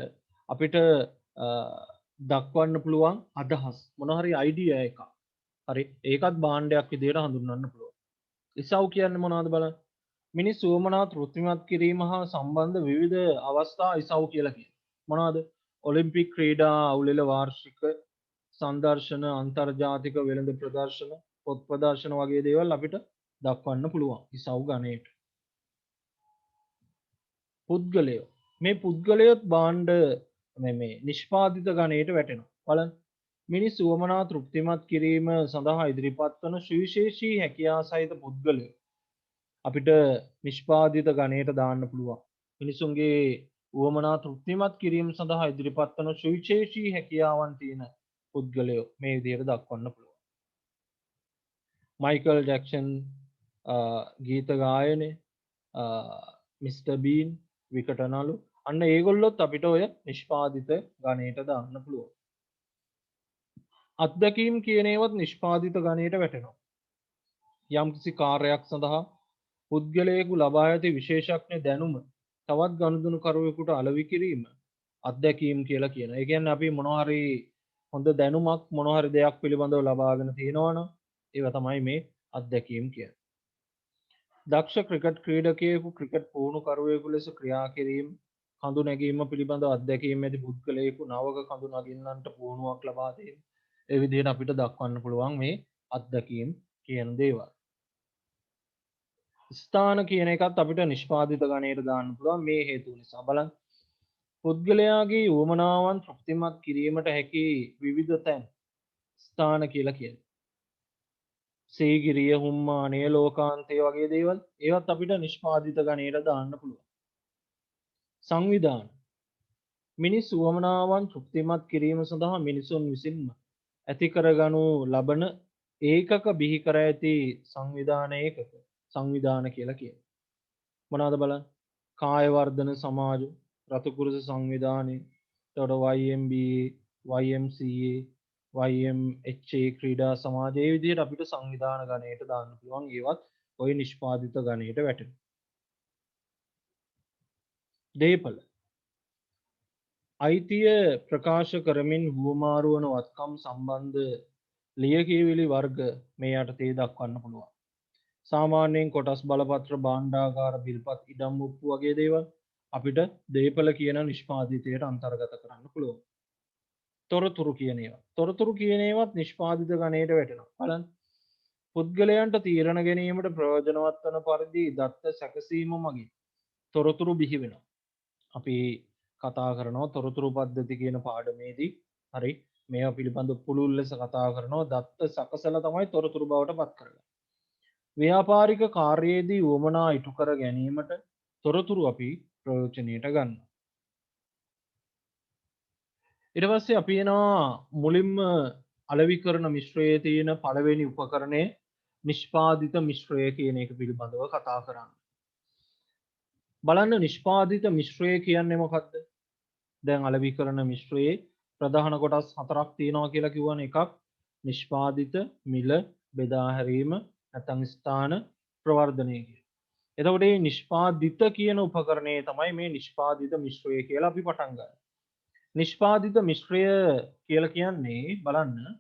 අපිට දක්වන්න පුළුවන් අදහස් මොන හරි අයිඩියා එකක්. හරි ඒකත් භාණ්ඩයක් විදියට හඳුන්වන්න පුළුවන්. ඉසව් කියන්නේ මොනවද බලන්න. මිනිස් වමනා තෘප්තිමත් කිරීම හා සම්බන්ධ විවිධ අවස්ථා ඉසව් කියලා කියනවා. මොනවද? ඔලිම්පික් ක්‍රීඩා අවුලෙල වාර්ෂික සංදර්ශන, අන්තර්ජාතික වෙළඳ ප්‍රදර්ශන, පොත් ප්‍රදර්ශන වගේ දේවල් අපිට දක්වන්න පුළුවන් ඉසව් ගණයට. පුද්ගලයෝ මේ පුද්ගලයොත් භාණ්ඩ මේ නිෂ්පාදිත ගණයට වැටෙනවා. බලන්න. මිනිස් උවමනා තෘප්තිමත් කිරීම සඳහා ඉදිරිපත් වන සුවිශේෂී හැකියා සහිත පුද්ගලයෝ අපිට නිෂ්පාදිත ගණයට දාන්න පුළුවන්. මිනිසුන්ගේ උවමනා තෘප්තිමත් කිරීම සඳහා ඉදිරිපත් වන සුවිශේෂී හැකියාවන් තියෙන පුද්ගලයෝ මේ විදිහට දක්වන්න පුළුවන්. මයිකල් ජැක්සන් ගීත ගායනය, මිස්ටර් බීන් විකටනලු අන්න ඒගොල්ලොත් අපිට ඔය නිෂ්පාදිත ගණයට දාන්න පුළුවන්. අත්දැකීම් කියන ඒවත් නිෂ්පාදිත ගණයට වැටෙනවා. යම්කිසි කාර්යයක් සඳහා පුද්ගලයෙකු ලබා ඇති විශේෂඥ දැනුම තවත් ගනුදෙනුකරුවෙකුට අලෙවි කිරීම අත්දැකීම් කියලා කියනවා. ඒ කියන්නේ අපි මොනවා හරි හොඳ දැනුමක් මොනවා හරි දෙයක් පිළිබඳව ලබාගෙන තියෙනවනම් ඒවා තමයි මේ අත්දැකීම් කියන්නේ. දක්ෂ ක්‍රිකට් ක්‍රීඩකයෙකු ක්‍රිකට් පුහුණුකරුවෙකු ලෙස ක්‍රියා කිරීම, කඳු නැගීම පිළිබඳව අත්දැකීම් ඇති පුද්ගලයෙකු නවක කඳු නගින්නන්ට පුහුණුවක් ලබා දෙන. ඒ විදිහට අපිට දක්වන්න පුළුවන් මේ අත්දැකීම් කියන දේවල්. ස්ථාන කියන එකත් අපිට නිෂ්පාදිත ගණයට දාන්න පුළුවන් මේ හේතු නිසා. බලන්න. පුද්ගලයාගේ උවමනාවන් තෘප්තිමත් කිරීමට හැකි විවිධ තැන් ස්ථාන කියලා කියනවා. සීගිරිය, හුම්මානය, ලෝකාන්තය වගේ දේවල් ඒවත් අපිට නිෂ්පාදිත ගණයට දාන්න පුළුවන්. සංවිධාන මිනිස් උවමනාවන් තෘප්තිමත් කිරීම සඳහා මිනිසුන් විසින්ම ඇති කරගනු ලබන ඒකක බිහි කර ඇති සංවිධාන ඒකක සංවිධාන කියලා කියනවා. මොනවාද බලන්න? කාය වර්ධන සමාජ, රතුකුරුස සංවිධානය, එතකොට YMBA, YMCA, YMHA ක්‍රීඩා සමාජය. ඒ විදිහට අපිට සංවිධාන ගණයට දාන්න පුළුවන්. ඒවත් ওই නිෂ්පාදිත ගණයට වැටෙනවා. දේපල අයිතිය ප්‍රකාශ කරමින් හුවමාරු වන වත්කම් සම්බන්ධ ලියකියවිලි වර්ග මේ යටතේ දක්වන්න පුළුවන්. සාමාන්‍යයෙන් කොටස් බලපත්‍ර, භාණ්ඩාගාර, බිල්පත්, ඉඩම් ඔප්පු වගේ දේවල් අපිට දේපල කියන නිෂ්පාදිතයට අන්තර්ගත කරන්න පුළුවන්. තොරතුරු කියන ඒවා. තොරතුරු කියන ඒවත් නිෂ්පාදිත ගණයට වැටෙනවා. බලන්න. පුද්ගලයන්ට තීරණ ගැනීමට ප්‍රයෝජනවත් වන පරිදි දත්ත සැකසීම මගින් තොරතුරු බිහි වෙනවා. අපි කතා කරනවා තොරතුරු පද්ධති කියන පාඩමේදී. හරි. මේවා පිළිබඳ පුළුල් ලෙස කතා කරනවා. දත්ත සකසලා තමයි තොරතුරු බවට පත් කරගන්නේ. ව්‍යාපාරික කාර්යයේදී වමනා ඉටු කර ගැනීමට තොරතුරු අපි ප්‍රයෝජනයට ගන්න. ඊට පස්සේ අපි එනවා මුලින්ම අලෙවි කරන මිශ්‍රයේ තියෙන පළවෙනි උපකරණය නිෂ්පාදිත මිශ්‍රය කියන එක පිළිබඳව කතා කරන්න. බලන්න නිෂ්පාදිත මිශ්‍රය කියන්නේ මොකක්ද? දැන් අලෙවි කරන මිශ්‍රයේ ප්‍රධාන කොටස් හතරක් තියෙනවා කියලා කිව්වනේ. එකක් නිෂ්පාදිත, මිල, බෙදා හැරීම, නැත්නම් ස්ථාන, ප්‍රවර්ධනය කියන. එතකොට මේ නිෂ්පාදිත කියන උපකරණය තමයි මේ නිෂ්පාදිත මිශ්‍රය කියලා අපි පටන් ගන්න. නිෂ්පාදිත මිශ්‍රය කියලා කියන්නේ බලන්න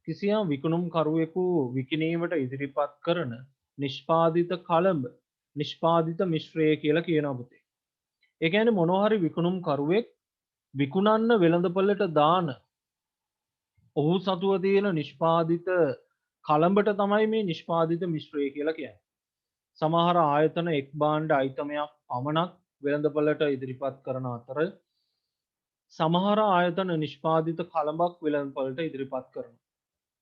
කිසියම් විකුණුම්කරුවෙකු විකිණීමට ඉදිරිපත් කරන නිෂ්පාදිත කළඹ නිෂ්පාදිත මිශ්‍රය කියලා කියනවා පුතේ. ඒ කියන්නේ මොනවා හරි විකුණුම්කරුවෙක් විකුණන්න වෙළඳපොළට දාන ඔහු සතුව තියෙන නිෂ්පාදිත කළඹට තමයි මේ නිෂ්පාදිත මිශ්‍රය කියලා කියන්නේ. සමහර ආයතන එක් භාණ්ඩ අයිටමයක් පමණක් වෙළඳපොළට ඉදිරිපත් කරන අතර සමහර ආයතන නිෂ්පාදිත කළඹක් වෙළඳපොළට ඉදිරිපත් කරනවා.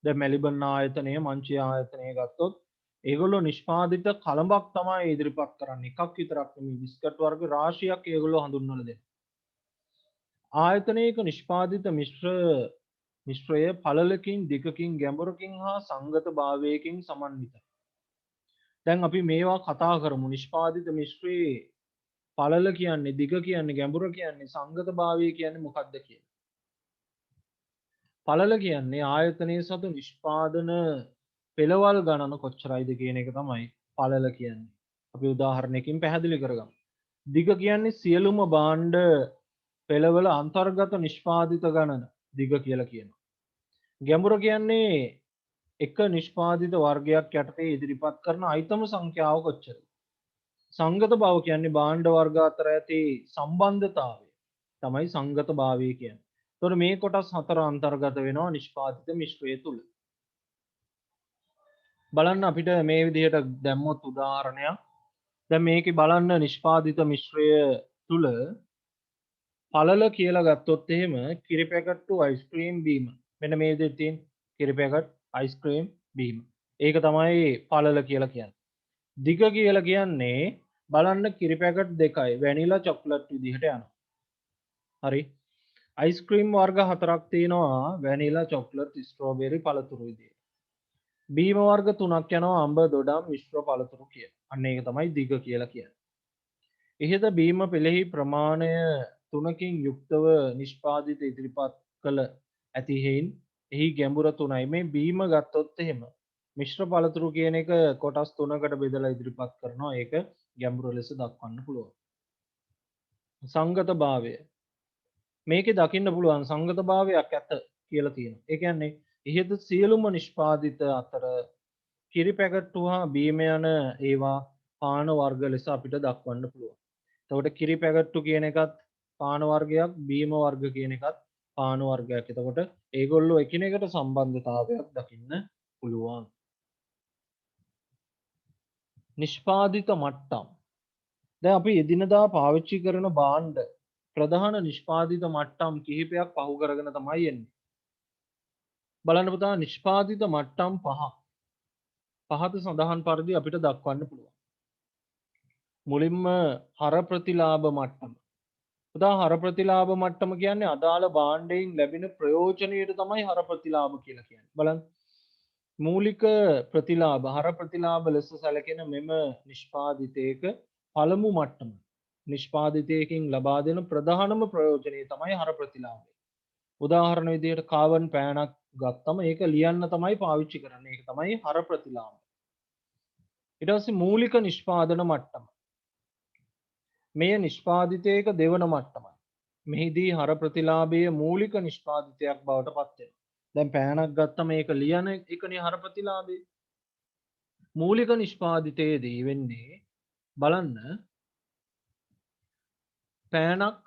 දැන් මෙලිබන් ආයතනය, මංචි ආයතනය ගත්තොත් ඒගොල්ලෝ නිෂ්පාදිත කළඹක් තමයි ඉදිරිපත් කරන්නේ. එකක් විතරක් නෙමෙයි, බිස්කට් වර්ග රාශියක් ඒගොල්ලෝ හඳුන්වලා දෙනවා. ආයතනයක නිෂ්පාදිත මිශ්‍රය පළලකින්, දිගකින්, ගැඹුරකින් හා සංගත භාවයකින් සමන්විතයි. දැන් අපි මේවා කතා කරමු. නිෂ්පාදිත මිශ්‍රයේ පළල කියන්නේ, දිග කියන්නේ, ගැඹුර කියන්නේ, සංගත භාවය කියන්නේ මොකක්ද කියලා. පළල කියන්නේ ආයතනයේ සතු නිෂ්පාදන පෙළවල් ගණන කොච්චරයිද කියන එක තමයි පළල කියන්නේ. අපි උදාහරණයකින් පැහැදිලි කරගමු. දිග කියන්නේ සියලුම භාණ්ඩ පෙළවල අන්තර්ගත නිෂ්පාදිත ගණන දිග කියලා කියනවා. ගැඹුර කියන්නේ එක නිෂ්පාදිත වර්ගයක් යටතේ ඉදිරිපත් කරන අයිටම සංඛ්‍යාව කොච්චරද? සංගත භාව කියන්නේ භාණ්ඩ වර්ග අතර ඇති සම්බන්ධතාවය තමයි සංගත භාවය කියන්නේ. එතකොට මේ කොටස් හතර අන්තර්ගත වෙනවා නිෂ්පාදිත මිශ්‍රය තුල. බලන්න අපිට මේ විදිහට දැම්මොත් උදාහරණයක්. දැන් මේකේ බලන්න නිෂ්පාදිත මිශ්‍රය තුල පළල කියලා ගත්තොත් එහෙම කිරි පැකට්ටු අයිස්ක්‍රීම් බීම. මෙන්න මේ විදිහට තියෙන කිරි පැකට් අයිස්ක්‍රීම් බීම. ඒක තමයි පළල කියලා කියන්නේ. දිග කියලා කියන්නේ බලන්න කිරි පැකට් දෙකයි වැනිලා චොක්ලට් විදිහට යනවා. හරි. අයිස්ක්‍රීම් වර්ග හතරක් තියෙනවා වැනිලා චොක්ලට් ස්ට්‍රෝබෙරි පළතුරු විදිහට. බීම වර්ග තුනක් යනවා අඹ දොඩම් මිශ්‍ර පළතුරු කියලා. අන්න ඒක තමයි දිග කියලා කියන්නේ. ඉහත බීම පෙළෙහි ප්‍රමාණය තුනකින් යුක්තව නිෂ්පාදිත ඉදිරිපත් කළ ඇති හේයින් එහි ගැඹුර තුනයි. මේ බීම ගත්තොත් එහෙම මිශ්‍ර පළතුරු කියන එක කොටස් තුනකට බෙදලා ඉදිරිපත් කරනවා. ඒක ගැඹුර ලෙස දක්වන්න පුළුවන්. සංගත භාවය. මේකේ දකින්න පුළුවන් සංගත භාවයක් ඇත කියලා තියෙනවා. ඒ කියන්නේ ඉහත සියලුම නිෂ්පාදිත අතර කිරි පැකට්ටු හා බීම යන ඒවා පාන වර්ග ලෙස අපිට දක්වන්න පුළුවන්. එතකොට කිරි පැකට්ටු කියන එකත් පාන වර්ගයක්, බීම වර්ග කියන එකත් පාන වර්ගයක්. එතකොට ඒගොල්ලෝ එකිනෙකට සම්බන්ධතාවයක් දකින්න පුළුවන්. නිෂ්පාදිත මට්ටම්. දැන් අපි එදිනදා පාවිච්චි කරන භාණ්ඩ ප්‍රධාන නිෂ්පාදිත මට්ටම් කිහිපයක් පහු කරගෙන තමයි එන්නේ. බලන්න පුතා නිෂ්පාදිත මට්ටම් පහත සඳහන් පරිදි අපිට දක්වන්න පුළුවන්. මුලින්ම හර ප්‍රතිලාභ මට්ටම. පුතා හර ප්‍රතිලාභ මට්ටම කියන්නේ අදාළ භාණ්ඩයෙන් ලැබෙන ප්‍රයෝජනයට තමයි හර ප්‍රතිලාභ කියලා කියන්නේ. බලන්න. මූලික ප්‍රතිලාභ හර ප්‍රතිලාභ ලෙස සැලකෙන මෙම නිෂ්පාදිතයක පළමු මට්ටම. නිෂ්පාදිතයකින් ලබා දෙන ප්‍රධානම ප්‍රයෝජනය තමයි හර ප්‍රතිලාභය. උදාහරණ විදිහට කාබන් පෑනක් ගත්තම ඒක ලියන්න තමයි පාවිච්චි කරන්නේ. ඒක තමයි හර ප්‍රතිලාභය. ඊට පස්සේ මූලික නිෂ්පාදන මට්ටම. මෙය නිෂ්පාදිතයක දෙවන මට්ටමයි. මෙහිදී හර ප්‍රතිලාභයේ මූලික නිෂ්පාදිතයක් බවට පත් වෙනවා. දැන් පෑනක් ගත්තම ඒක ලියන එකනේ හර ප්‍රතිලාභය. මූලික නිෂ්පාදිතයේදී වෙන්නේ බලන්න පෑනක්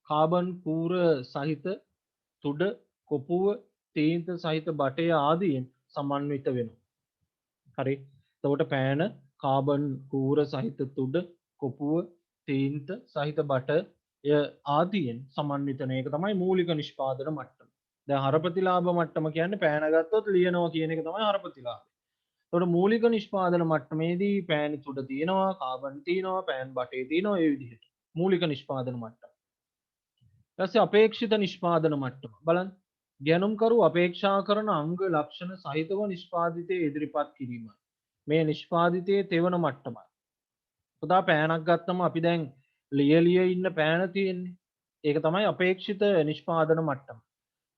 කාබන් කූර සහිත තුඩ කොපුව තීන්ත සහිත බටය ආදීන් සමන්විත වෙනවා. හරි. එතකොට පෑන කාබන් කූර සහිත තුඩ කොපුව තීන්ත සහිත බටය ආදීන් සමන්විතන එක තමයි මූලික නිෂ්පාදන මට්ටම. දැන් හර ප්‍රතිලාභ මට්ටම කියන්නේ පෑන ගත්තොත් ලියනවා කියන එක තමයි හර ප්‍රතිලාභය. එතකොට මූලික නිෂ්පාදන මට්ටමේදී පෑන් තුඩ තියෙනවා, කාබන් තියෙනවා, පෑන් බටේ තියෙනවා ඒ විදිහට. මූලික නිෂ්පාදන මට්ටම. ඊට පස්සේ අපේක්ෂිත නිෂ්පාදන මට්ටම. බලන්න. ගැනුම්කරු අපේක්ෂා කරන අංග ලක්ෂණ සහිතව නිෂ්පාදිතය ඉදිරිපත් කිරීමයි. මේ නිෂ්පාදිතයේ තෙවන මට්ටමයි. පුතා පෑනක් ගත්තම අපි දැන් ලියලිය ඉන්න පෑන තියෙන්නේ. ඒක තමයි අපේක්ෂිත නිෂ්පාදන මට්ටම.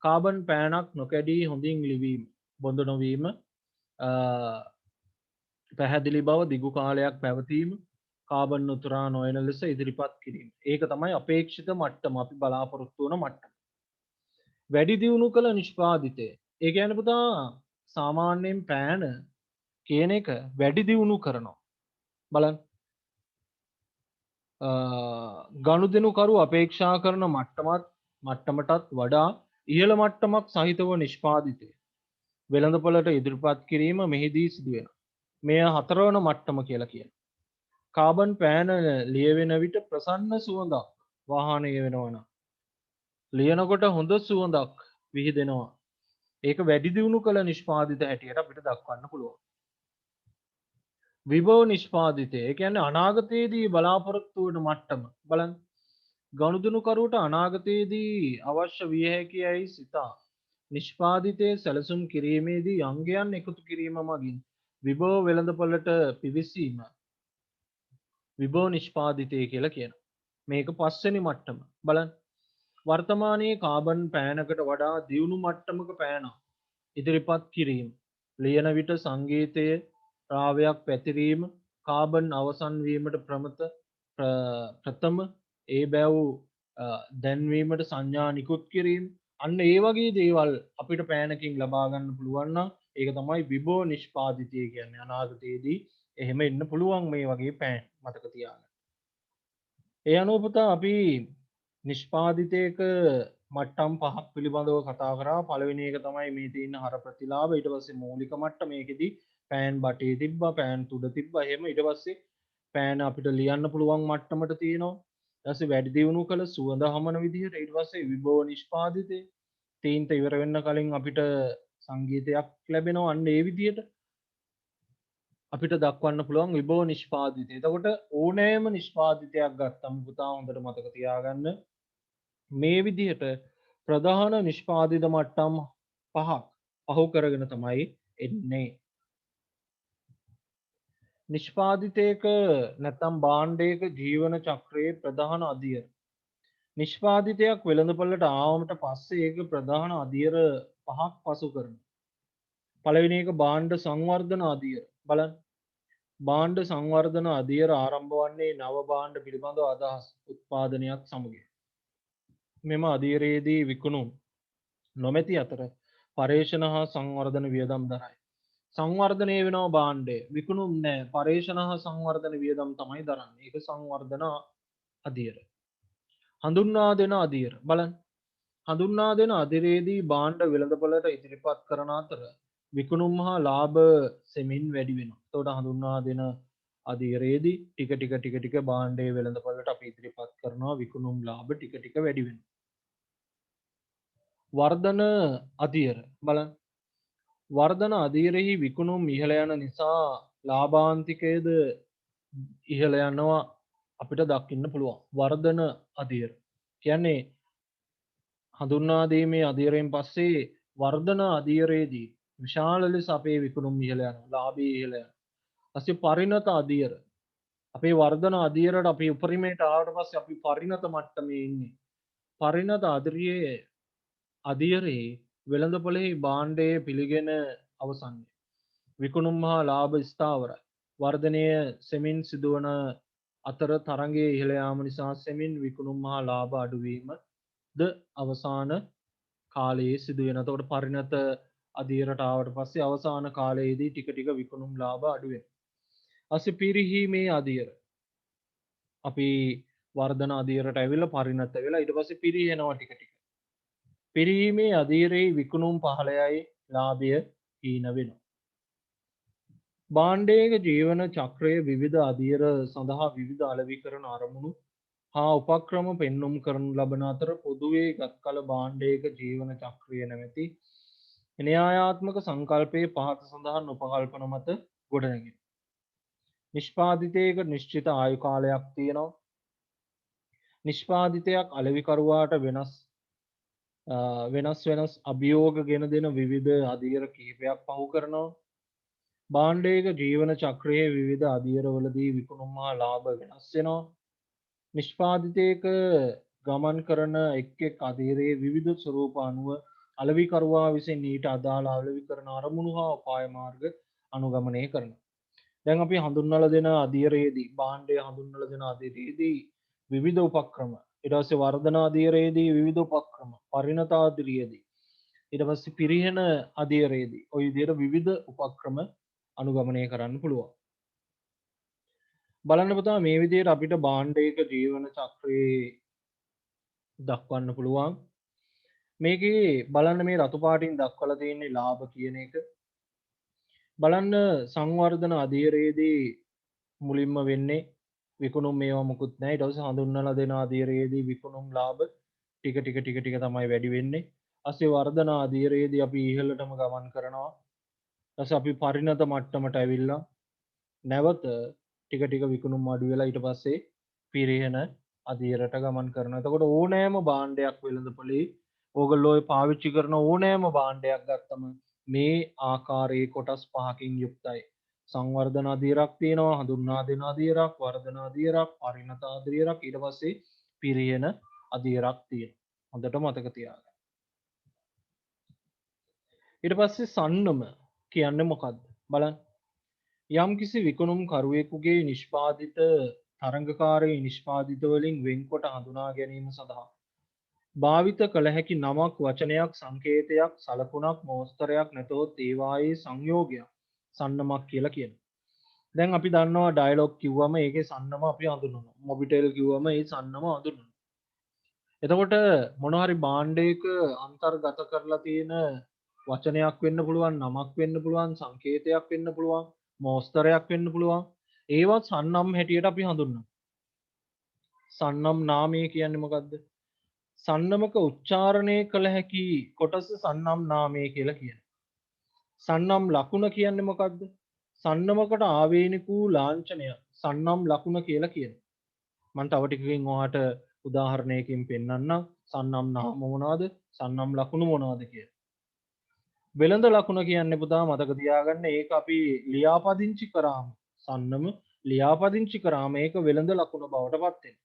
කාබන් පෑනක් නොකැඩී හොඳින් ලිවීම, බොඳ නොවීම, පැහැදිලි බව දිගු කාලයක් පැවතීම, කාබන් උතුරා නොයන ලෙස ඉදිරිපත් කිරීම. ඒක තමයි අපේක්ෂිත මට්ටම අපි බලාපොරොත්තු වන මට්ටම. වැඩි දියුණු කළ නිෂ්පාදිතය. ඒ කියන්නේ පුතා සාමාන්‍යයෙන් පෑන කියන එක වැඩි දියුණු කරනවා. බලන්න. ගනුදෙනුකරු අපේක්ෂා කරන මට්ටමටත් වඩා ඉහළ මට්ටමක් සහිතව නිෂ්පාදිතය වෙළඳපොළට ඉදිරිපත් කිරීම මෙහිදී සිදු වෙනවා. මෙය හතරවන මට්ටම කියලා කියනවා. කාබන් පෑන ලියවෙන විට ප්‍රසන්න සුවඳක් වාහනය වෙනවනම් ලියනකොට හොඳ සුවඳක් විහිදෙනවා. ඒක වැඩි දියුණු කළ නිෂ්පාදිත හැටියට අපිට දක්වන්න පුළුවන්. විභව නිෂ්පාදිතය. ඒ කියන්නේ අනාගතයේදී බලාපොරොත්තු වන මට්ටම. බලන්න. ගනුදෙනුකරුවට අනාගතයේදී අවශ්‍ය විය හැකියයි සිතා නිෂ්පාදිතයේ සැලසුම් කිරීමේදී අංගයන් එකතු කිරීම මගින් විභව වෙළඳපොළට පිවිසීම විභව නිෂ්පාදිතය කියලා කියනවා. මේක පස්වෙනි මට්ටම. බලන්න. වර්තමානයේ කාබන් පෑනකට වඩා දියුණු මට්ටමක පෑනක් ඉදිරිපත් කිරීම. ලියන විට සංගීතයේ රාවයක් පැතිරීම, කාබන් අවසන් වීමට ප්‍රථම ඒ බැව් දැන්වීමට සංඥා නිකුත් කිරීම. අන්න ඒ වගේ දේවල් අපිට පෑනකින් ලබා ගන්න පුළුවන් නම් ඒක තමයි විභව නිෂ්පාදිතය කියන්නේ. අනාගතයේදී එහෙම එන්න පුළුවන් මේ වගේ පෑන් මතක තියාගන්න. ඒ අනුව පුතා අපි නිෂ්පාදිතයක මට්ටම් පහක් පිළිබඳව කතා කරා. පළවෙනි එක තමයි මේ තියෙන හර ප්‍රතිලාභ. ඊට පස්සේ මූලික මට්ටම. මේකෙදි පෑන් බටේ තිබ්බා, පෑන් තුඩ තිබ්බා. එහෙම ඊට පස්සේ පෑන් අපිට ලියන්න පුළුවන් මට්ටමට තියෙනවා. ඊට පස්සේ වැඩි දියුණු කළ සුවඳ හමන විදිහට ඊට පස්සේ විභව නිෂ්පාදිතේ තීන්ත ඉවර වෙන්න කලින් අපිට සංගීතයක් ලැබෙනවා. අන්න ඒ විදිහට අපිට දක්වන්න පුළුවන් විභව නිෂ්පාදිතය. එතකොට ඕනෑම නිෂ්පාදිතයක් ගත්තම පුතා හොඳට මතක තියාගන්න මේ විදිහට ප්‍රධාන නිෂ්පාදිත මට්ටම් පහක් පහු කරගෙන තමයි එන්නේ. නිෂ්පාදිතයක නැත්නම් භාණ්ඩයක ජීවන චක්‍රයේ ප්‍රධාන අදියර. නිෂ්පාදිතයක් වෙළඳපොළට ආවමට පස්සේ ඒක ප්‍රධාන අදියර පහක් පසු කරනවා. පළවෙනි එක භාණ්ඩ සංවර්ධන අදියර. බලන්න. භාණ්ඩ සංවර්ධන අදියර ආරම්භ වන්නේ නව භාණ්ඩ පිළිබඳව අදහස් උත්පාදනයක් සමගය. මෙම අදියරේදී විකුණුම් නොමැති අතර පර්යේෂණ හා සංවර්ධන වියදම් දරයි. සංවර්ධනය වෙනවා භාණ්ඩය. විකුණුම් නෑ. පර්යේෂණ හා සංවර්ධන වියදම් තමයි දරන්නේ. ඒක සංවර්ධන අදියර. හඳුන්වා දෙන අදියර. බලන්න. හඳුන්වා දෙන අදියරේදී භාණ්ඩ වෙළඳපොළට ඉදිරිපත් කරන අතර විකුණුම් හා ලාභ සෙමින් වැඩි වෙනවා. එතකොට හඳුන්වා දෙන අදියරේදී ටික ටික භාණ්ඩයේ වෙළඳපොළට අපි ඉදිරිපත් කරනවා, විකුණුම් ලාභ ටික ටික වැඩි වෙනවා. වර්ධන අදියර. බලන්න. වර්ධන අදියරෙහි විකුණුම් ඉහළ යන නිසා ලාභාන්තිකයද ඉහළ යනවා අපිට දකින්න පුළුවන්. වර්ධන අදියර කියන්නේ හඳුන්වා දීමේ අදියරෙන් පස්සේ වර්ධන අදියරේදී විශාල ලෙස අපේ විකුණුම් ඉහළ යනවා, ලාභය ඉහළ යනවා. ඊපස්සේ පරිණත අදියර. අපේ වර්ධන අදියරට අපි උපරිමයට ආවට පස්සේ අපි පරිණත මට්ටමේ ඉන්නේ. පරිණත අදියරේ වෙළඳපොළෙහි භාණ්ඩයේ පිළිගෙන අවසන්නේ. විකුණුම් හා ලාභ ස්ථාවරයි. වර්ධනය සෙමින් සිදුවන අතර තරඟයේ ඉහළ යාම නිසා සෙමින් විකුණුම් හා ලාභ අඩුවීම ද අවසාන කාලයේ සිදුවෙන. එතකොට පරිණත අදියරට ආවට පස්සේ අවසාන කාලයේදී ටික ටික විකුණුම් ලාභ අඩු වෙනවා. ඊපස්සේ පිරිහීමේ අදියර. අපි වර්ධන අදියරට ඇවිල්ලා පරිණත වෙලා ඊට පස්සේ පිරිහෙනවා ටික ටික. පිරීමේ අදියරේ විකුණුම් පහළයයි, ලාභය හීන වෙනවා. භාණ්ඩයක ජීවන චක්‍රයේ විවිධ අදියර සඳහා විවිධ අලෙවිකරන අරමුණු හා උපක්‍රම පෙන්눔 කරනු ලබන අතර පොදුවේ ගත් කල භාණ්ඩයක ජීවන චක්‍රය නැමැති න්‍යායාත්මක සංකල්පයේ පහත සඳහන් උපකල්පන මත ගොඩනැගේ. නිෂ්පාදිතයක නිශ්චිත ආයු කාලයක් තියෙනවා. නිෂ්පාදිතයක් අලෙවිකරුවාට වෙනස් අභියෝග ගෙන දෙන විවිධ අදියර කිහිපයක් පහු කරනවා. භාණ්ඩයක ජීවන චක්‍රයේ විවිධ අදියරවලදී විකුණුම් හා ලාභ වෙනස් වෙනවා. නිෂ්පාදිතයක ගමන් කරන එක් අදියරේ විවිධ ස්වරූප අනුව අලෙවිකරුවා විසින් ඊට අදාළ අලෙවිකරන අරමුණු හා උපාය මාර්ග අනුගමනය කරනවා. දැන් අපි හඳුන්වලා දෙන අදියරේදී භාණ්ඩය හඳුන්වලා දෙන අදියරේදී විවිධ උපක්‍රම, ඊට පස්සේ වර්ධන අදියරේදී විවිධ උපක්‍රම, පරිණත අදියරේදී, ඊට පස්සේ පිරිහෙන අදියරේදී ওই විදිහට විවිධ උපක්‍රම අනුගමනය කරන්න පුළුවන්. බලන්න පුතා මේ විදිහට අපිට භාණ්ඩයක ජීවන චක්‍රයේ දක්වන්න පුළුවන්. මේකේ බලන්න මේ රතු පාටින් දක්වලා තියෙන්නේ ලාභ කියන එක. බලන්න සංවර්ධන අදියරේදී මුලින්ම වෙන්නේ විකුණුම් මේවා මුකුත් නැහැ. ඊට පස්සේ හඳුන්වලා දෙන අදියරේදී විකුණුම් ලාභ ටික ටික තමයි වැඩි වෙන්නේ. ඊපස්සේ වර්ධන අදියරේදී අපි ඉහළටම ගමන් කරනවා. ඊපස්සේ අපි පරිණත මට්ටමට ඇවිල්ලා නැවත ටික විකුණුම් අඩු වෙලා ඊට පස්සේ පිරිහෙන අදියරට ගමන් කරනවා. එතකොට ඕනෑම භාණ්ඩයක් වෙළඳපොලේ ඕගොල්ලෝ පාවිච්චි කරන ඕනෑම භාණ්ඩයක් ගත්තම මේ ආකාරයේ කොටස් පහකින් යුක්තයි. සංවර්ධන අදියරක් තියෙනවා, හඳුන්වා දෙන අදියරක්, වර්ධන අදියරක්, පරිණත අදියරක්, ඊට පස්සේ පිරිහෙන අදියරක් තියෙනවා. හොඳට මතක තියාගන්න. ඊට පස්සේ සන්නම කියන්නේ මොකක්ද? බලන්න. යම්කිසි විකුණුම් කරුවෙකුගේ නිෂ්පාදිත තරඟකාරී නිෂ්පාදිත වලින් වෙන්කොට හඳුනා ගැනීම සඳහා භාවිත කළ හැකි නමක්, වචනයක්, සංකේතයක්, සලකුණක්, මෝස්තරයක් නැතහොත් ඒවායේ සංයෝගයක් සන්නමක් කියලා කියනවා. දැන් අපි දන්නවා ඩයලොග් කිව්වම ඒකේ සන්නම අපි හඳුනනවා. මොබිටෙල් කිව්වම ඒ සන්නම හඳුනනවා. එතකොට මොන හරි භාණ්ඩයක අන්තර්ගත කරලා තියෙන වචනයක් වෙන්න පුළුවන්, නමක් වෙන්න පුළුවන්, සංකේතයක් වෙන්න පුළුවන්, මෝස්තරයක් වෙන්න පුළුවන්. ඒවත් සන්නම් හැටියට අපි හඳුන්වනවා. සන්නම් නාමය කියන්නේ මොකද්ද? සන්නමක උච්චාරණය කළ හැකි කොටස සන්නම් නාමය කියලා කියනවා. සන්නම් ලකුණ කියන්නේ මොකද්ද? සන්නමකට ආවේනික වූ ලාංඡනය සන්නම් ලකුණ කියලා කියනවා. මම තව ටිකකින් ඔයාලට උදාහරණයකින් පෙන්නන්නම්. සන්නම් නාම මොනවාද? සන්නම් ලකුණු මොනවාද කියලා. වෙළඳ ලකුණ කියන්නේ පුතා මතක තියාගන්න ඒක අපි ලියාපදිංචි කරාම සන්නම ලියාපදිංචි කරාම ඒක වෙළඳ ලකුණ බවට පත් වෙනවා.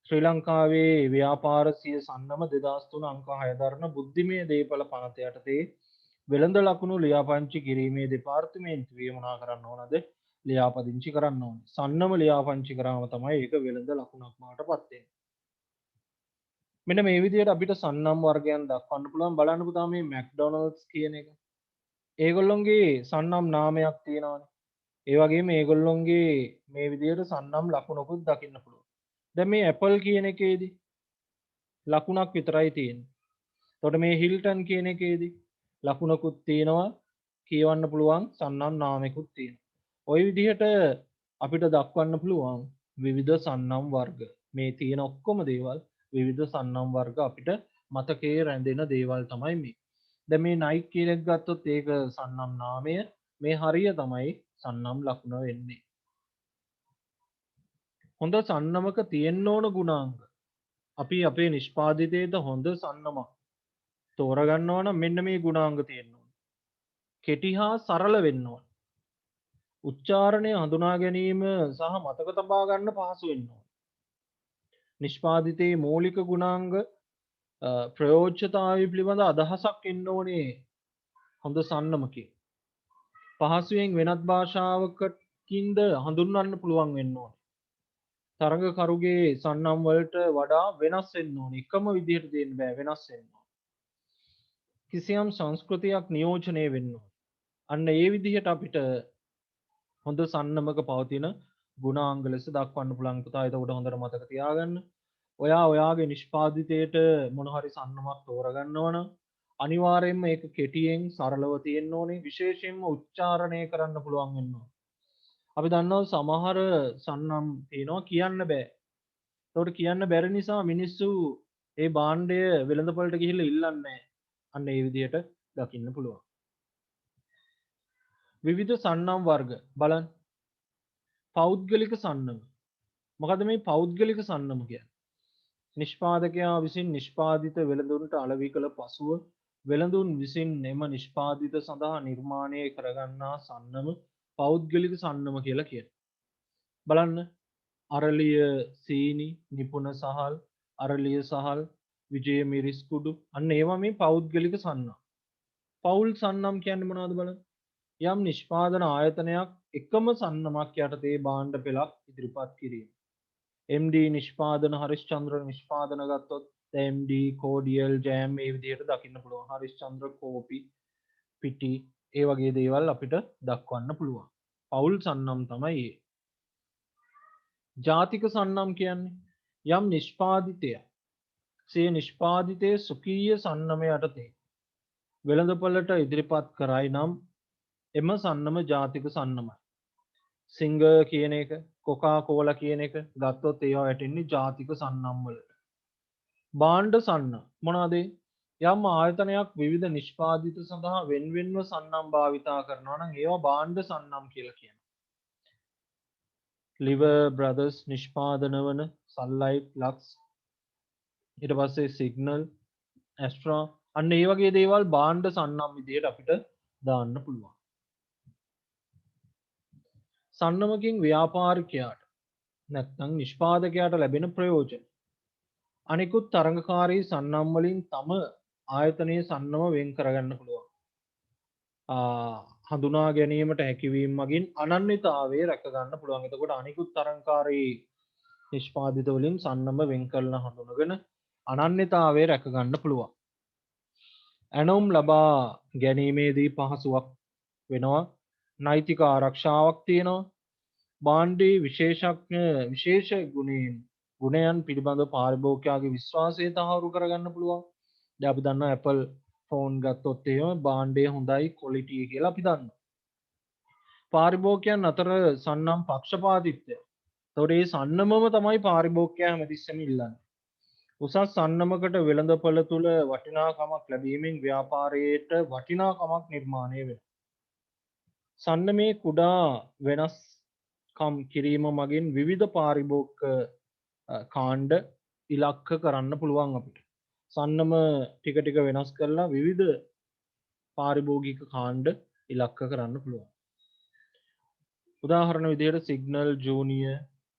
ශ්‍රී ලංකාවේ ව්‍යාපාර සිය සන්නම 2003 අංක 6 දරන බුද්ධිමය දේපල පනත යටතේ වෙළඳ ලකුණු ලියාපදිංචි කිරීමේ දෙපාර්තමේන්තුවේ මොනා කරන්න ඕනද? ලියාපදිංචි කරන්න ඕනේ. සන්නම ලියාපදිංචි කරාම තමයි ඒක වෙළඳ ලකුණක් බවට පත් වෙන්නේ. මෙන්න මේ විදිහට අපිට සන්නම් වර්ගයන් දක්වන්න පුළුවන්. බලන්න පුතා මේ මැක්ඩොනල්ඩ්ස් කියන එක. ඒගොල්ලොන්ගේ සන්නම් නාමයක් තියෙනවානේ. ඒ වගේම මේගොල්ලොන්ගේ මේ විදිහට සන්නම් ලකුණකුත් දකින්න පුළුවන්. දැන් මේ Apple කියන එකේදී ලකුණක් විතරයි තියෙන්නේ. එතකොට මේ Hilton කියන එකේදී ලකුණකුත් තියෙනවා, කියවන්න පුළුවන් සන්නම් නාමයකුත් තියෙනවා. ওই විදිහට අපිට දක්වන්න පුළුවන් විවිධ සන්නම් වර්ග. මේ තියෙන ඔක්කොම දේවල් විවිධ සන්නම් වර්ග අපිට මතකයේ රැඳෙන දේවල් තමයි මේ. දැන් මේ Nike කියන එක ගත්තොත් ඒක සන්නම් නාමය, මේ හරිය තමයි සන්නම් ලකුණ වෙන්නේ. හොඳ සන්නමක තියෙන්න ඕන ගුණාංග. අපි අපේ නිෂ්පාදිතයේද හොඳ සන්නමක් තෝරගන්නවා නම් මෙන්න මේ ගුණාංග තියෙන්න ඕන. කෙටි හා සරල වෙන්න ඕන. උච්චාරණය හඳුනා ගැනීම සහ මතක තබා ගන්න පහසු වෙන්න ඕන. නිෂ්පාදිතයේ මූලික ගුණාංග ප්‍රයෝජ්‍යතාවය පිළිබඳ අදහසක් එන්න ඕනේ හොඳ සන්නමකින්. පහසුවෙන් වෙනත් භාෂාවකින්ද හඳුන්වන්න පුළුවන් වෙන්න ඕනේ. තරගකරුගේ සන්නම් වලට වඩා වෙනස් වෙන්න ඕනේ. එකම විදිහට දෙන්න බෑ, වෙනස් වෙන්න ඕනේ. කිසියම් සංස්කෘතියක් නියෝජනය වෙන්න ඕනේ. අන්න ඒ විදිහට අපිට හොඳ සන්නමක පවතින ගුණාංග ලෙස දක්වන්න පුළුවන් පුතා. එතකොට හොඳට මතක තියාගන්න. ඔයා ඔයාගේ නිෂ්පාදිතයට මොන හරි සන්නමක් තෝරගන්නවා නම් අනිවාර්යයෙන්ම ඒක කෙටියෙන් සරලව තියෙන්න ඕනේ. විශේෂයෙන්ම උච්චාරණය කරන්න පුළුවන් වෙන්න ඕනේ. අපි දන්නවා සමහර සන්නම් තියෙනවා කියන්න බෑ. ඒකට කියන්න බැරි නිසා මිනිස්සු ඒ භාණ්ඩය වෙළඳපොළට ගිහිල්ලා ඉල්ලන්නේ නැහැ. අන්න ඒ විදිහට දකින්න පුළුවන්. විවිධ සන්නම් වර්ග බලන්න. පෞද්ගලික සන්නම. මොකද මේ පෞද්ගලික සන්නම කියන්නේ? නිෂ්පාදකයා විසින් නිෂ්පාදිත වෙළඳුන්ට අලෙවි කළ පසුව වෙළඳුන් විසින් එම නිෂ්පාදිත සඳහා නිර්මාණය කරගන්නා සන්නම පෞද්ගලික සන්නම කියලා කියනවා. බලන්න අරලිය සීනි, නිපුණ සහල්, අරලිය සහල්, විජය මිරිස් කුඩු අන්න ඒවා මේ පෞද්ගලික සන්නම්. පෞල් සන්නම් කියන්නේ මොනවද බලන්න? යම් නිෂ්පාදන ආයතනයක් එකම සන්නමක් යටතේ භාණ්ඩ පෙළක් ඉදිරිපත් කිරීම. MD නිෂ්පාදන හරිශ්චන්ද්‍ර නිෂ්පාදන ගත්තොත් MD කෝඩියල් ජෑම් මේ විදිහට දකින්න පුළුවන්. හරිශ්චන්ද්‍ර කෝපි පිටි ඒ වගේ දේවල් අපිට දක්වන්න පුළුවන්. පෞල් සන්නම් තමයි ඒ. ජාතික සන්නම් කියන්නේ යම් නිෂ්පාදිතයක් සිය නිෂ්පාදිතයේ සුකීය සන්නම යටතේ වෙළඳපොළට ඉදිරිපත් කරයි නම් එම සන්නම ජාතික සන්නමයි. සිංග කියන එක, කොකා කෝලා කියන එක ගත්තොත් ඒවා වැටෙන්නේ ජාතික සන්නම් වලට. භාණ්ඩ සන්නම් මොනවාද? යම් ආයතනයක් විවිධ නිෂ්පාදිත සඳහා වෙන්වෙන්ව සන්නම් භාවිතා කරනවා නම් ඒවා භාණ්ඩ සන්නම් කියලා කියනවා. ලිවර් බ්‍රදර්ස් නිෂ්පාදන වන සන්ලයිට් ලක්ස් ඊට පස්සේ සිග්නල් ඇස්ට්‍රා අන්න ඒ වගේ දේවල් භාණ්ඩ සන්නම් විදිහට අපිට දාන්න පුළුවන්. සන්නමකින් ව්‍යාපාරිකයාට නැත්නම් නිෂ්පාදකයාට ලැබෙන ප්‍රයෝජන. අනිකුත් තරඟකාරී සන්නම් වලින් තම ආයතනයේ සන්නම වෙන් කරගන්න පුළුවන්. හඳුනා ගැනීමට හැකිවීම මගින් අනන්‍යතාවය රැක ගන්න පුළුවන්. එතකොට අනිකුත් තරඟකාරී නිෂ්පාදිත වලින් සන්නම වෙන් කරලා හඳුනගෙන අනන්‍යතාවය රැක ගන්න පුළුවන්. ඇනොම් ලබා ගැනීමේදී පහසුවක් වෙනවා. නෛතික ආරක්ෂාවක් තියෙනවා. භාණ්ඩයේ විශේෂ ගුණයන් පිළිබඳ පාරිභෝගිකයාගේ විශ්වාසය තහවුරු කරගන්න පුළුවන්. දැන් අපි දන්නවා Apple ෆෝන් ගත්තොත් එහෙම භාණ්ඩය හොඳයි ක්වොලිටි කියලා අපි දන්නවා. පාරිභෝගිකයන් අතර සන්නම් පක්ෂපාතීත්වය. ඒතකොට මේ සන්නමම තමයි පාරිභෝගිකයා හැමතිස්සෙම ඉල්ලන්නේ. උසස් සන්නමකට වෙළඳපොළ තුල වටිනාකමක් ලැබීමෙන් ව්‍යාපාරයට වටිනාකමක් නිර්මාණය වෙනවා. සන්නමේ කුඩා වෙනස්කම් කිරීම මගින් විවිධ පාරිභෝගික කාණ්ඩ ඉලක්ක කරන්න පුළුවන් අපිට. සන්නම ටික ටික වෙනස් කරලා විවිධ පාරිභෝගික කාණ්ඩ ඉලක්ක කරන්න පුළුවන්. උදාහරණ විදිහට සිග්නල් ජූනියර්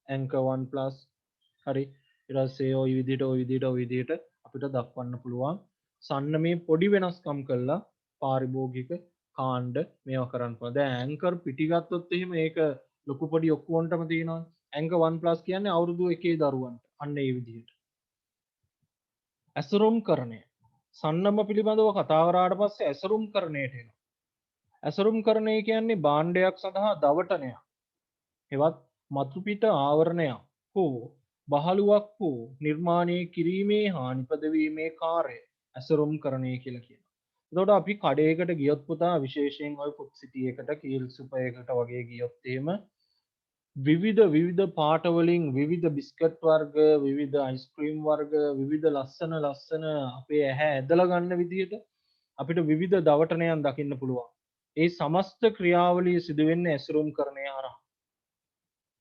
ඇන්කර් 1+ හරි ඊට පස්සේ ওই විදිහට අපිට දක්වන්න පුළුවන්. සන්නමේ පොඩි වෙනස්කම් කළා පාරිභෝගික කාණ්ඩ මේවා කරන්න පුළුවන්. දැන් ඇන්කර් පිටි ගත්තොත් එහෙම ඒක ලොකු පොඩි ඔක්කොන්ටම තියෙනවා. ඇන්කර් 1+ කියන්නේ අවුරුදු 1 දරුවන්ට. අන්න ඒ විදිහට. ඇසුරුම්කරණය. සන්නම පිළිබඳව කතා කරාට පස්සේ ඇසුරුම්කරණයට එනවා. ඇසුරුම්කරණය කියන්නේ භාණ්ඩයක් සඳහා දවටනයක්. හෙවත් මතුපිට ආවරණයක් හෝ බහලුවක් හෝ නිර්මාණය කිරීමේ හා නිපදවීමේ කාර්යය ඇසුරුම්කරණය කියලා කියනවා. එතකොට අපි කඩේකට ගියොත් පුතා විශේෂයෙන් ওই ෆුඩ් සිටි එකට කීල් සුපර් එකට වගේ ගියොත් එහෙම විවිධ පාට වලින් විවිධ බිස්කට් වර්ග විවිධ අයිස්ක්‍රීම් වර්ග විවිධ ලස්සන අපේ ඇහැ ඇදලා ගන්න විදිහට අපිට විවිධ දවටනයන් දකින්න පුළුවන්. ඒ සමස්ත ක්‍රියාවලිය සිදු වෙන්නේ ඇසුරුම්කරණය හරහා.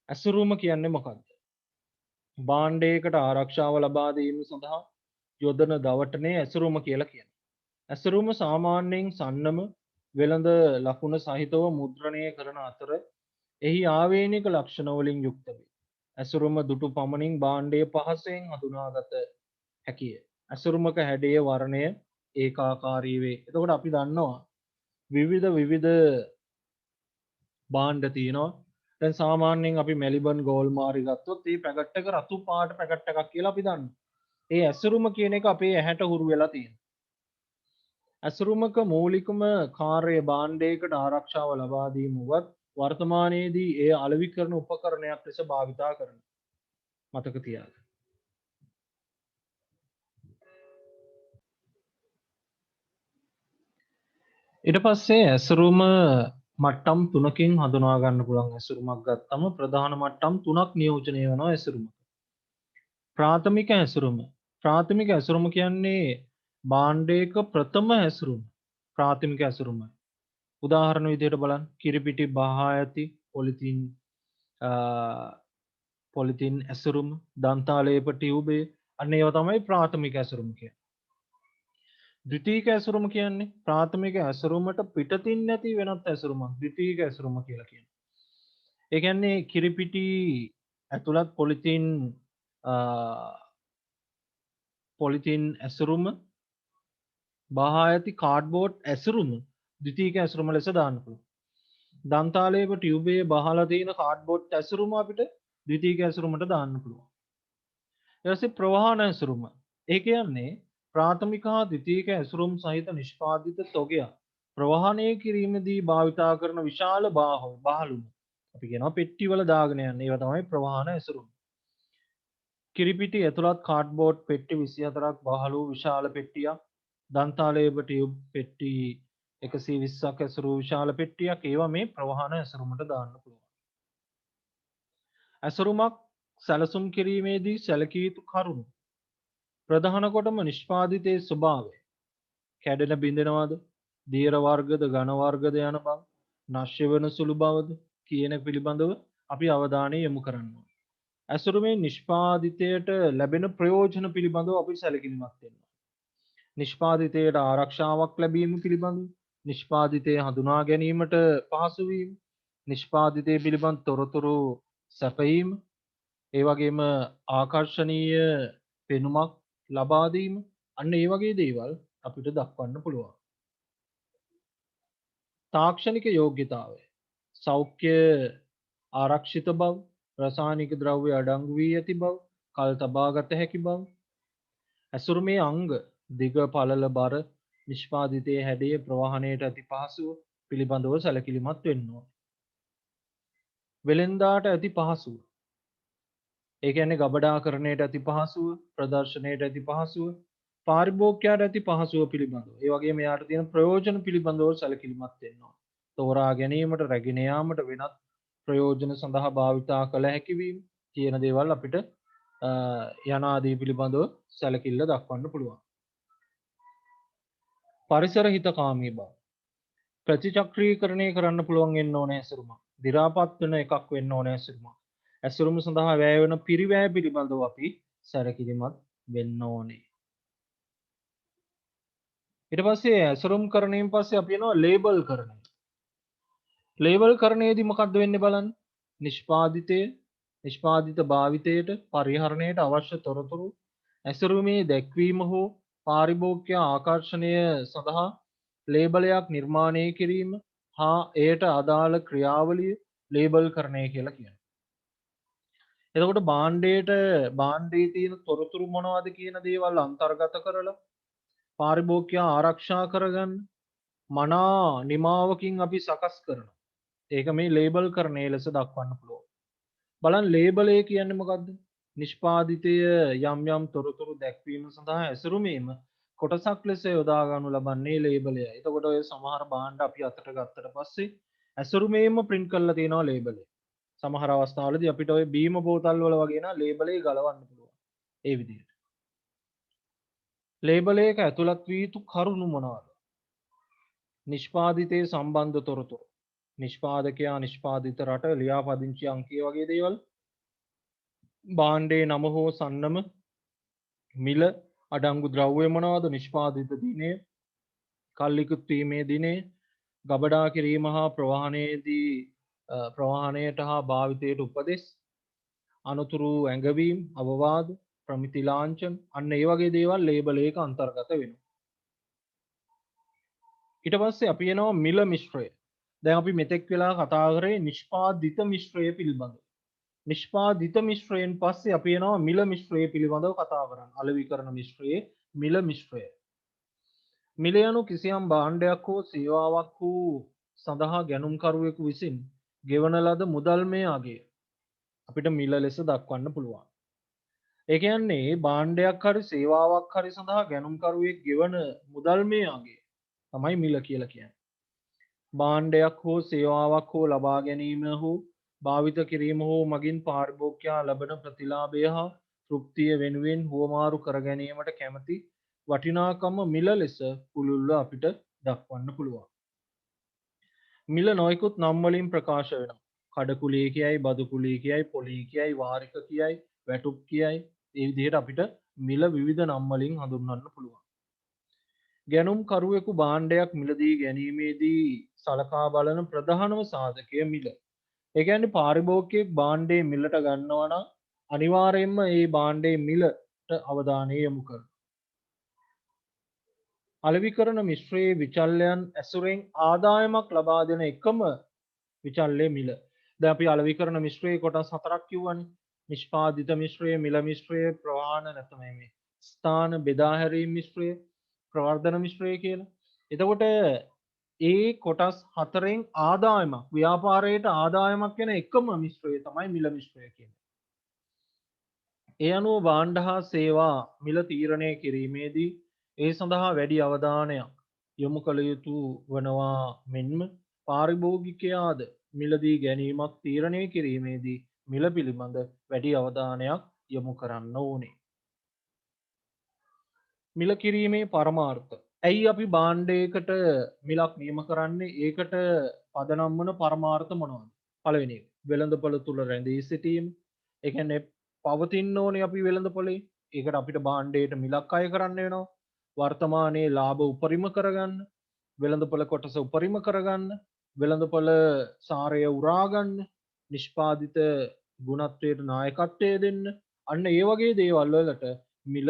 ඇසුරුම කියන්නේ මොකක්ද? භාණ්ඩයකට ආරක්ෂාව ලබා දීම සඳහා යොදන දවටනය ඇසුරුම කියලා කියනවා. ඇසුරුම සාමාන්‍යයෙන් සන්නම වෙළඳ ලකුණ සහිතව මුද්‍රණය කරන අතර එහි ආවේනික ලක්ෂණ වලින් යුක්ත වේ. ඇසුරුම දුටු පමණින් භාණ්ඩය පහසෙන් හඳුනාගත හැකිය. ඇසුරුමක හැඩය වර්ණය ඒකාකාරී වේ. එතකොට අපි දන්නවා විවිධ භාණ්ඩ තියෙනවා. දැන් සාමාන්‍යයෙන් අපි මෙලිබන් ගෝල් මාරි ගත්තොත් මේ පැකට් එක රතු පාට පැකට් එකක් කියලා අපි දන්නවා. ඒ ඇසුරුම කියන එක අපේ ඇහැට හුරු වෙලා තියෙනවා. ඇසුරුමක මූලිකම කාර්යය භාණ්ඩයකට ආරක්ෂාව ලබා දීම වුවත් වර්තමානයේදී එය අලෙවි කරන උපකරණයක් ලෙස භාවිතා කරනවා. මතක තියාගන්න. ඊට පස්සේ ඇසුරුම මට්ටම් 3කින් හඳුනා ගන්න පුළුවන්. ඇසුරුමක් ගත්තම ප්‍රධාන මට්ටම් 3ක් නියෝජනය වෙනවා ඇසුරුමක. ප්‍රාථමික ඇසුරුම. ප්‍රාථමික ඇසුරුම කියන්නේ භාණ්ඩයක ප්‍රථම ඇසුරුම. ප්‍රාථමික ඇසුරුමයි. උදාහරණ විදිහට බලන්න කිරිපිටි බහා ඇති පොලිතින් ඇසුරුම දන්තාලේප ටියුබේ අන්න ඒවා තමයි ප්‍රාථමික ඇසුරුම කියන්නේ. ද්විතීයික ඇසුරුම කියන්නේ ප්‍රාථමික ඇසුරුමට පිටතින් නැති වෙනත් ඇසුරුමක් ද්විතීයික ඇසුරුම කියලා කියනවා. ඒ කියන්නේ කිරිපිටි ඇතුළත් පොලිතින් ඇසුරුම බහා ඇති කාඩ්බෝඩ් ඇසුරුම ද්විතීයික ඇසුරුම ලෙස දාන්න පුළුවන්. දන්තාලේප ටියුබේ බහලා තියෙන කාඩ්බෝඩ් ඇසුරුම අපිට ද්විතීයික ඇසුරුමට දාන්න පුළුවන්. ඊට පස්සේ ප්‍රවාහන ඇසුරුම. ඒ කියන්නේ ප්‍රාථමික හා ද්විතීයික ඇසුරුම් සහිත නිෂ්පාදිත තොගයක් ප්‍රවාහනය කිරීමේදී භාවිතා කරන විශාල බහලුම. අපි කියනවා පෙට්ටිවල දාගෙන යන ඒවා තමයි ප්‍රවාහන ඇසුරුම්. කිරිපිටි ඇතුළත් කාඩ්බෝඩ් පෙට්ටි 24ක් බහලු විශාල පෙට්ටියක් දන්තාලේප ටියුබ් පෙට්ටි 120ක් ඇසුරු විශාල පෙට්ටියක් ඒවා මේ ප්‍රවාහන ඇසුරුමට දාන්න පුළුවන්. ඇසුරුමක් සැලසුම් කිරීමේදී සැලකිය යුතු කරුණු ප්‍රධාන කොටම නිෂ්පාදිතයේ ස්වභාවය කැඩෙන බිඳෙනවද දියර වර්ගද ඝන වර්ගද යන බව නශ්‍ය වෙන සුළු බවද කියන පිළිබඳව අපි අවධානය යොමු කරන්න ඕනේ. ඇසුරුමේ නිෂ්පාදිතයට ලැබෙන ප්‍රයෝජන පිළිබඳව අපි සැලකිලිමත් වෙන්න ඕනේ. නිෂ්පාදිතයට ආරක්ෂාවක් ලැබීම පිළිබඳව නිෂ්පාදිතය හඳුනා ගැනීමට පහසු වීම නිෂ්පාදිතය පිළිබඳ තොරතුරු සැපයීම ඒ වගේම ආකර්ශනීය පෙනුමක් ලබා දීම අන්න ඒ වගේ දේවල් අපිට දක්වන්න පුළුවන්. තාක්ෂණික යෝග්‍යතාවය සෞඛ්‍ය ආරක්ෂිත බව රසායනික ද්‍රව්‍ය අඩංගු වී ඇති බව කල් තබා ගත හැකි බව ඇසුරුමේ අංග දිග පළල බර නිෂ්පාදිතයේ හැඩය ප්‍රවාහනයට ඇති පහසුව පිළිබඳව සැලකිලිමත් වෙන්න ඕනේ. වෙළෙන්දාට ඇති පහසුව ඒ කියන්නේ ගබඩාකරණයට ඇති පහසුව ප්‍රදර්ශනයට ඇති පහසුව පාරිභෝගිකයාට ඇති පහසුව පිළිබඳව. ඒ වගේම එයාට තියෙන ප්‍රයෝජන පිළිබඳව සැලකිලිමත් වෙන්න ඕන. තෝරා ගැනීමට, රැගෙන යාමට, වෙනත් ප්‍රයෝජන සඳහා භාවිතා කළ හැකි වීම කියන දේවල් අපිට යනාදී පිළිබඳව සැලකිල්ල දක්වන්න පුළුවන්. පරිසර හිතකාමී බව. ප්‍රතිචක්‍රීකරණය කරන්න පුළුවන් වෙන්න ඕනේ ඇසුරුම. දි รา පත් වෙන එකක් වෙන්න ඕනේ ඇසුරුම. ඇසුරුම සඳහා වැය වෙන පිරිවැය පිළිබඳව අපි සැලකිලිමත් වෙන්න ඕනේ. ඊට පස්සේ ඇසුරුම් කරණයෙන් පස්සේ අපි යනවා ලේබල් කරණය. ලේබල් කරණයේදී මොකක්ද වෙන්නේ බලන්න. නිෂ්පාදිත භාවිතයට පරිහරණයට අවශ්‍ය තොරතුරු ඇසුරුමේ දැක්වීම හෝ පාරිභෝගික ආකර්ෂණය සඳහා ලේබලයක් නිර්මාණය කිරීම හා එයට අදාළ ක්‍රියාවලිය ලේබල් කරණය කියලා කියනවා. එතකොට භාණ්ඩයේ තියෙන තොරතුරු මොනවද කියන දේවල් අන්තර්ගත කරලා පාරිභෝගිකයා ආරක්ෂා කරගන්න මනා නිමාවකින් අපි සකස් කරනවා. ඒක මේ ලේබල් කරණය ලෙස දක්වන්න පුළුවන්. බලන්න ලේබලය කියන්නේ මොකද්ද? නිෂ්පාදිතය යම් යම් තොරතුරු දැක්වීම සඳහා ඇසුරුමේම කොටසක් ලෙස යොදා ගන්නු ලබන්නේ ලේබලය. එතකොට ඔය සමහර භාණ්ඩ අපි අතට ගත්තට පස්සේ ඇසුරුමේම print කරලා තියෙනවා ලේබලය. සමහර අවස්ථාවලදී අපිට ඔය බීම බෝතල් වල වගේ නා ලේබලය ගලවන්න පුළුවන්. ඒ විදිහට. ලේබලයක ඇතුළත් වී යුතු කරුණු මොනවාද? නිෂ්පාදිතයේ සම්බන්ධ තොරතුරු. නිෂ්පාදකයා නිෂ්පාදිත රට ලියාපදිංචි අංකය වගේ දේවල්. භාණ්ඩයේ නම හෝ සන්නම මිල අඩංගු ද්‍රව්‍ය මොනවාද? නිෂ්පාදිත දිනය, කල්ලිකුත් වීමේ දිනය, ගබඩා කිරීම හා ප්‍රවාහනයට හා භාවිතයට උපදෙස්, අනතුරු ඇඟවීම්, අවවාද, ප්‍රමිති ලාංඡන අන්න ඒ වගේ දේවල් ලේබලයක අන්තර්ගත වෙනවා. ඊට පස්සේ අපි එනවා මිල මිශ්‍රය. දැන් අපි මෙතෙක් වෙලා කතා කරේ නිෂ්පාදිත මිශ්‍රය පිළිබඳව. නිෂ්පාදිත මිශ්‍රයෙන් පස්සේ අපි එනවා මිල මිශ්‍රය පිළිබඳව කතා කරන්න. අලෙවිකරණ මිශ්‍රයේ මිල මිශ්‍රය. මිල යනු කිසියම් භාණ්ඩයක් හෝ සේවාවක් වූ සඳහා ගැනුම්කරුවෙකු විසින් ගෙවන ලද මුදල්මය අගය අපිට මිල ලෙස දක්වන්න පුළුවන්. ඒ කියන්නේ භාණ්ඩයක් හරි සේවාවක් හරි සඳහා ගැනුම්කරුවෙක් ගෙවන මුදල්මය අගය තමයි මිල කියලා කියන්නේ. භාණ්ඩයක් හෝ සේවාවක් හෝ ලබා ගැනීම හෝ භාවිත කිරීම හෝ මගින් පාරිභෝගිකයා ලබන ප්‍රතිලාභය හා තෘප්තිය වෙනුවෙන් හුවමාරු කර ගැනීමට කැමති වටිනාකම මිල ලෙස පුළුල්ව අපිට දක්වන්න පුළුවන්. මිල නොයෙකුත් නම් වලින් ප්‍රකාශ වෙනවා. කඩකුලිය කියයි, බදු කුලිය කියයි, පොලී කියයි, වාරික කියයි, වැටුප් කියයි. ඒ විදිහට අපිට මිල විවිධ නම් වලින් හඳුන්වන්න පුළුවන්. ගැනුම් කරුවෙකු භාණ්ඩයක් මිලදී ගැනීමේදී සලකා බලන ප්‍රධානම සාධකය මිල. ඒ කියන්නේ පාරිභෝගිකයෙක් භාණ්ඩේ මිලට ගන්නවා නම් අනිවාර්යයෙන්ම ඒ භාණ්ඩේ මිලට අවධානය යොමු කරනවා. අලෙවිකරණ මිශ්‍රයේ විචල්යන් ඇසුරෙන් ආදායමක් ලබා දෙන එකම විචල්්‍ය මිල. දැන් අපි අලෙවිකරණ මිශ්‍රයේ කොටස් හතරක් කිව්වනේ. නිෂ්පාදිත මිශ්‍රය, මිල මිශ්‍රය, ප්‍රවාහන නැත්නම් මේ ස්ථාන බෙදා හැරීම් මිශ්‍රය, ප්‍රවර්ධන මිශ්‍රය කියලා. එතකොට ඒ කොටස් හතරෙන් ආදායමක්, ව්‍යාපාරයට ආදායමක් වෙන එකම මිශ්‍රය තමයි මිල මිශ්‍රය කියන්නේ. ඒ අනුව භාණ්ඩ හා සේවා මිල තීරණය කිරීමේදී ඒ සඳහා වැඩි අවධානයක් යොමු කළ යුතු වනවා මෙන්ම පාරිභෝගිකයාද මිලදී ගැනීමක් තීරණය කිරීමේදී මිල පිළිබඳ වැඩි අවධානයක් යොමු කරන්න ඕනේ. මිල කිරීමේ පරමාර්ථ. ඇයි අපි භාණ්ඩයකට මිලක් නියම කරන්නේ? ඒකට පදනම් වන පරමාර්ථ මොනවද? පළවෙනි එක වෙළඳපොළ තුල රැඳී සිටීම. ඒ කියන්නේ පවතින්න ඕනේ අපි වෙළඳපොලේ. ඒකට අපිට භාණ්ඩයට මිලක් අය කරන්න වෙනවා. වර්තමානයේ ලාභ උපරිම කරගන්න, වෙළඳපොළ කොටස උපරිම කරගන්න, වෙළඳපොළ සාරය උරා ගන්න, නිෂ්පාදිත ගුණත්වයට නායකත්වය දෙන්න. අන්න ඒ වගේ දේවල් වලට මිල